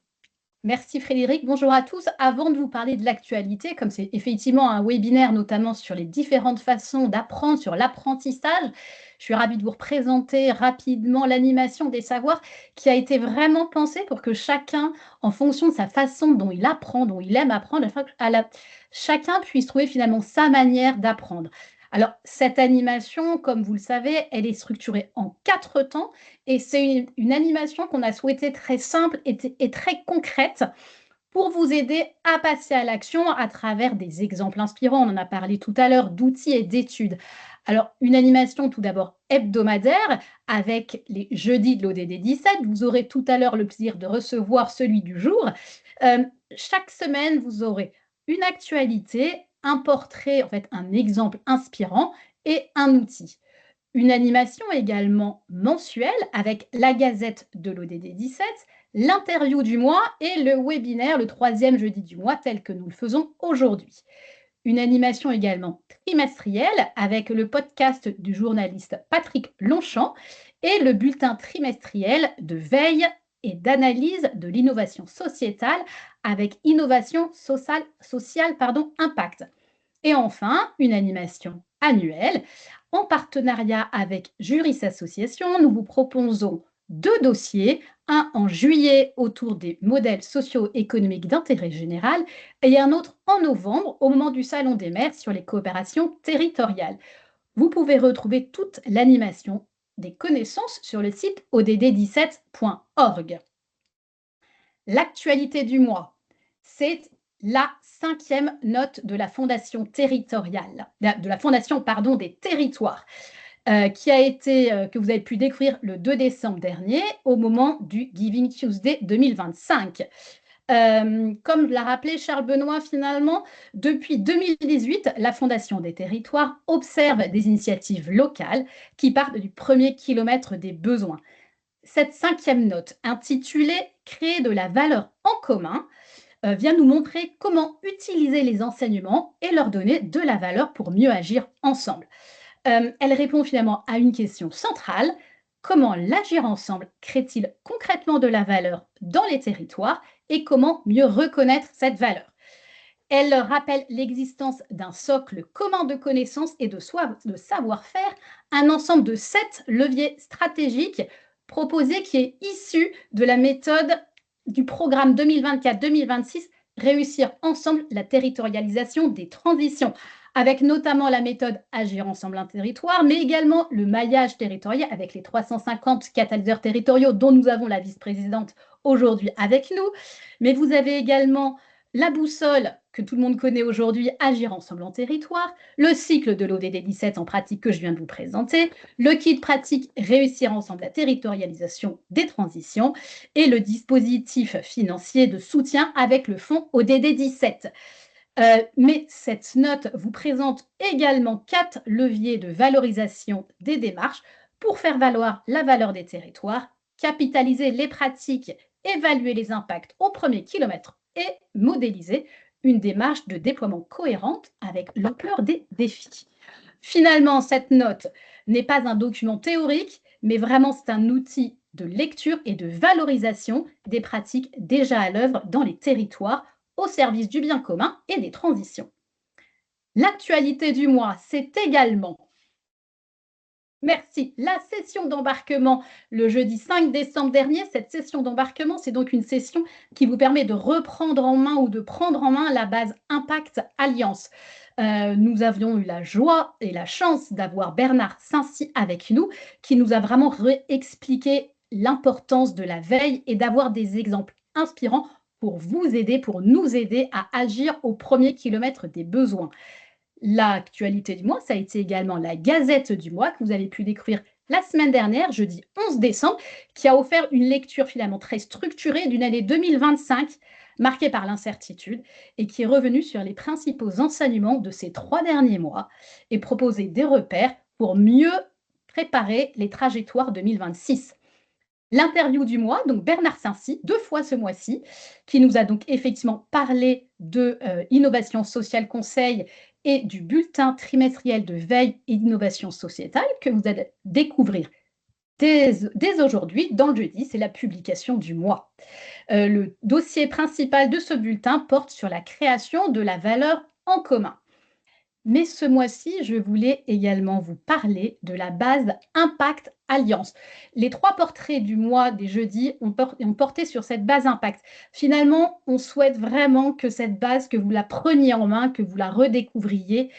Merci Frédéric. Bonjour à tous. Avant de vous parler de l'actualité, comme c'est effectivement un webinaire notamment sur les différentes façons d'apprendre, sur l'apprentissage, je suis ravie de vous représenter rapidement l'animation des savoirs qui a été vraiment pensée pour que chacun, en fonction de sa façon dont il apprend, dont il aime apprendre, chacun puisse trouver finalement sa manière d'apprendre. Alors, cette animation, comme vous le savez, elle est structurée en 4 temps et c'est une animation qu'on a souhaité très simple et très concrète pour vous aider à passer à l'action à travers des exemples inspirants. On en a parlé tout à l'heure d'outils et d'études. Alors, une animation tout d'abord hebdomadaire avec les jeudis de l'ODD 17. Vous aurez tout à l'heure le plaisir de recevoir celui du jour. Chaque semaine, vous aurez une actualité, un portrait, en fait, un exemple inspirant et un outil. Une animation également mensuelle avec la Gazette de l'ODD 17, l'interview du mois et le webinaire le 3e jeudi du mois tel que nous le faisons aujourd'hui. Une animation également trimestrielle avec le podcast du journaliste Patrick Longchamp et le bulletin trimestriel de veille et d'analyse de l'innovation sociétale avec Innovation Sociale Impact. Et enfin, une animation annuelle. En partenariat avec Juris Association, nous vous proposons 2 dossiers, un en juillet autour des modèles socio-économiques d'intérêt général et un autre en novembre au moment du Salon des maires sur les coopérations territoriales. Vous pouvez retrouver toute l'animation des connaissances sur le site odd17.org. L'actualité du mois, c'est la 5e note de la Fondation territoriale, de la Fondation des territoires, que vous avez pu découvrir le 2 décembre dernier au moment du Giving Tuesday 2025. Comme l'a rappelé Charles Benoît, finalement, depuis 2018, la Fondation des territoires observe des initiatives locales qui partent du premier kilomètre des besoins. Cette 5e note, intitulée « Créer de la valeur en commun », vient nous montrer comment utiliser les enseignements et leur donner de la valeur pour mieux agir ensemble. Elle répond finalement à une question centrale. Comment l'agir ensemble crée-t-il concrètement de la valeur dans les territoires et comment mieux reconnaître cette valeur? Elle rappelle l'existence d'un socle commun de connaissances et de savoir-faire, un ensemble de 7 leviers stratégiques proposés qui est issu de la méthode du programme 2024-2026 Réussir ensemble la territorialisation des transitions, avec notamment la méthode Agir ensemble un territoire, mais également le maillage territorial avec les 350 catalyseurs territoriaux dont nous avons la vice-présidente aujourd'hui avec nous. Mais vous avez également la boussole que tout le monde connaît aujourd'hui, Agir ensemble en territoire, le cycle de l'ODD 17 en pratique que je viens de vous présenter, le kit pratique Réussir ensemble la territorialisation des transitions et le dispositif financier de soutien avec le fonds ODD 17. Mais cette note vous présente également 4 leviers de valorisation des démarches pour faire valoir la valeur des territoires, capitaliser les pratiques évaluer les impacts au premier kilomètre et modéliser une démarche de déploiement cohérente avec l'ampleur des défis. Finalement, cette note n'est pas un document théorique, mais vraiment c'est un outil de lecture et de valorisation des pratiques déjà à l'œuvre dans les territoires au service du bien commun et des transitions. L'actualité du mois, c'est également, merci, la session d'embarquement le jeudi 5 décembre dernier. Cette session d'embarquement, c'est donc une session qui vous permet de reprendre en main ou de prendre en main la base Impact Alliance. Nous avions eu la joie et la chance d'avoir Bernard Saincy avec nous, qui nous a vraiment réexpliqué l'importance de la veille et d'avoir des exemples inspirants pour vous aider, pour nous aider à agir au premier kilomètre des besoins. L'actualité du mois, ça a été également la Gazette du mois que vous avez pu découvrir la semaine dernière, jeudi 11 décembre, qui a offert une lecture finalement très structurée d'une année 2025 marquée par l'incertitude et qui est revenue sur les principaux enseignements de ces 3 derniers mois et proposé des repères pour mieux préparer les trajectoires 2026. L'interview du mois, donc Bernard Saincy, 2 fois ce mois-ci, qui nous a donc effectivement parlé de Innovation Sociale Conseil et du bulletin trimestriel de veille et d'innovation sociétale que vous allez découvrir dès aujourd'hui, dans le jeudi, c'est la publication du mois. Le dossier principal de ce bulletin porte sur la création de la valeur en commun. Mais ce mois-ci, je voulais également vous parler de la base Impact Alliance. Les 3 portraits du mois des jeudis ont porté sur cette base Impact. Finalement, on souhaite vraiment que cette base, que vous la preniez en main, que vous la redécouvriez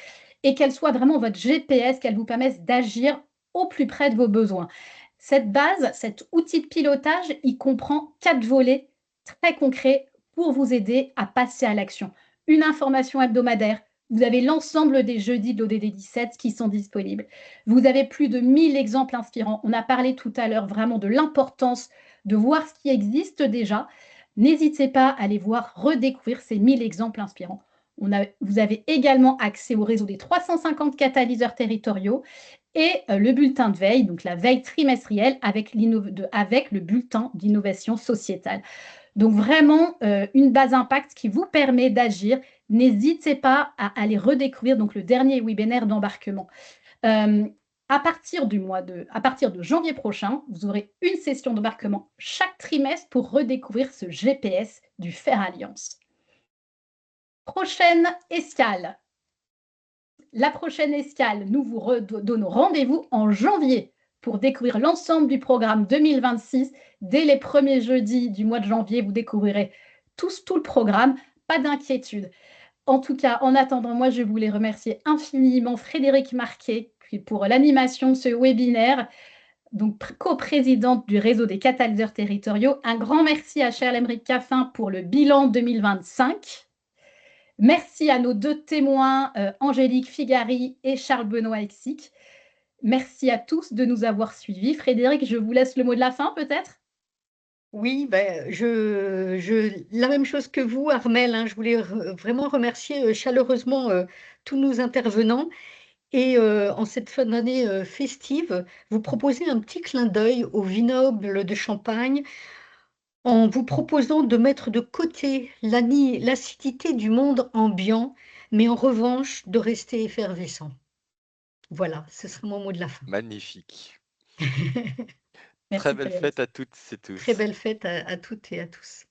et qu'elle soit vraiment votre GPS, qu'elle vous permette d'agir au plus près de vos besoins. Cette base, cet outil de pilotage, il comprend 4 volets très concrets pour vous aider à passer à l'action. Une information hebdomadaire. Vous avez l'ensemble des jeudis de l'ODD 17 qui sont disponibles. Vous avez plus de 1000 exemples inspirants. On a parlé tout à l'heure vraiment de l'importance de voir ce qui existe déjà. N'hésitez pas à aller voir, redécouvrir ces 1000 exemples inspirants. Vous avez également accès au réseau des 350 catalyseurs territoriaux et le bulletin de veille, donc la veille trimestrielle avec le bulletin d'innovation sociétale. Donc vraiment une base Impact qui vous permet d'agir. N'hésitez pas à aller redécouvrir donc le dernier webinaire d'embarquement. À partir de janvier prochain, vous aurez une session d'embarquement chaque trimestre pour redécouvrir ce GPS du Faire Alliance. Prochaine escale. La prochaine escale, nous vous donnons rendez-vous en janvier pour découvrir l'ensemble du programme 2026. Dès les premiers jeudis du mois de janvier, vous découvrirez tout le programme. Pas d'inquiétude. En tout cas, en attendant, moi, je voulais remercier infiniment Frédéric Marquet pour l'animation de ce webinaire, donc coprésidente du réseau des catalyseurs territoriaux. Un grand merci à Charles-Émeric Caffin pour le bilan 2025. Merci à nos 2 témoins, Angélique Figari et Charles-Benoît Exsic. Merci à tous de nous avoir suivis. Frédéric, je vous laisse le mot de la fin peut-être? Oui, la même chose que vous, Armelle, hein, je voulais vraiment remercier chaleureusement tous nos intervenants. Et en cette fin d'année festive, vous proposez un petit clin d'œil au vignoble de Champagne en vous proposant de mettre de côté l'acidité du monde ambiant, mais en revanche de rester effervescent. Voilà, ce sera mon mot de la fin. Magnifique. Merci Très belle Frédéric. fête à toutes et Très tous. belle fête à toutes et à tous.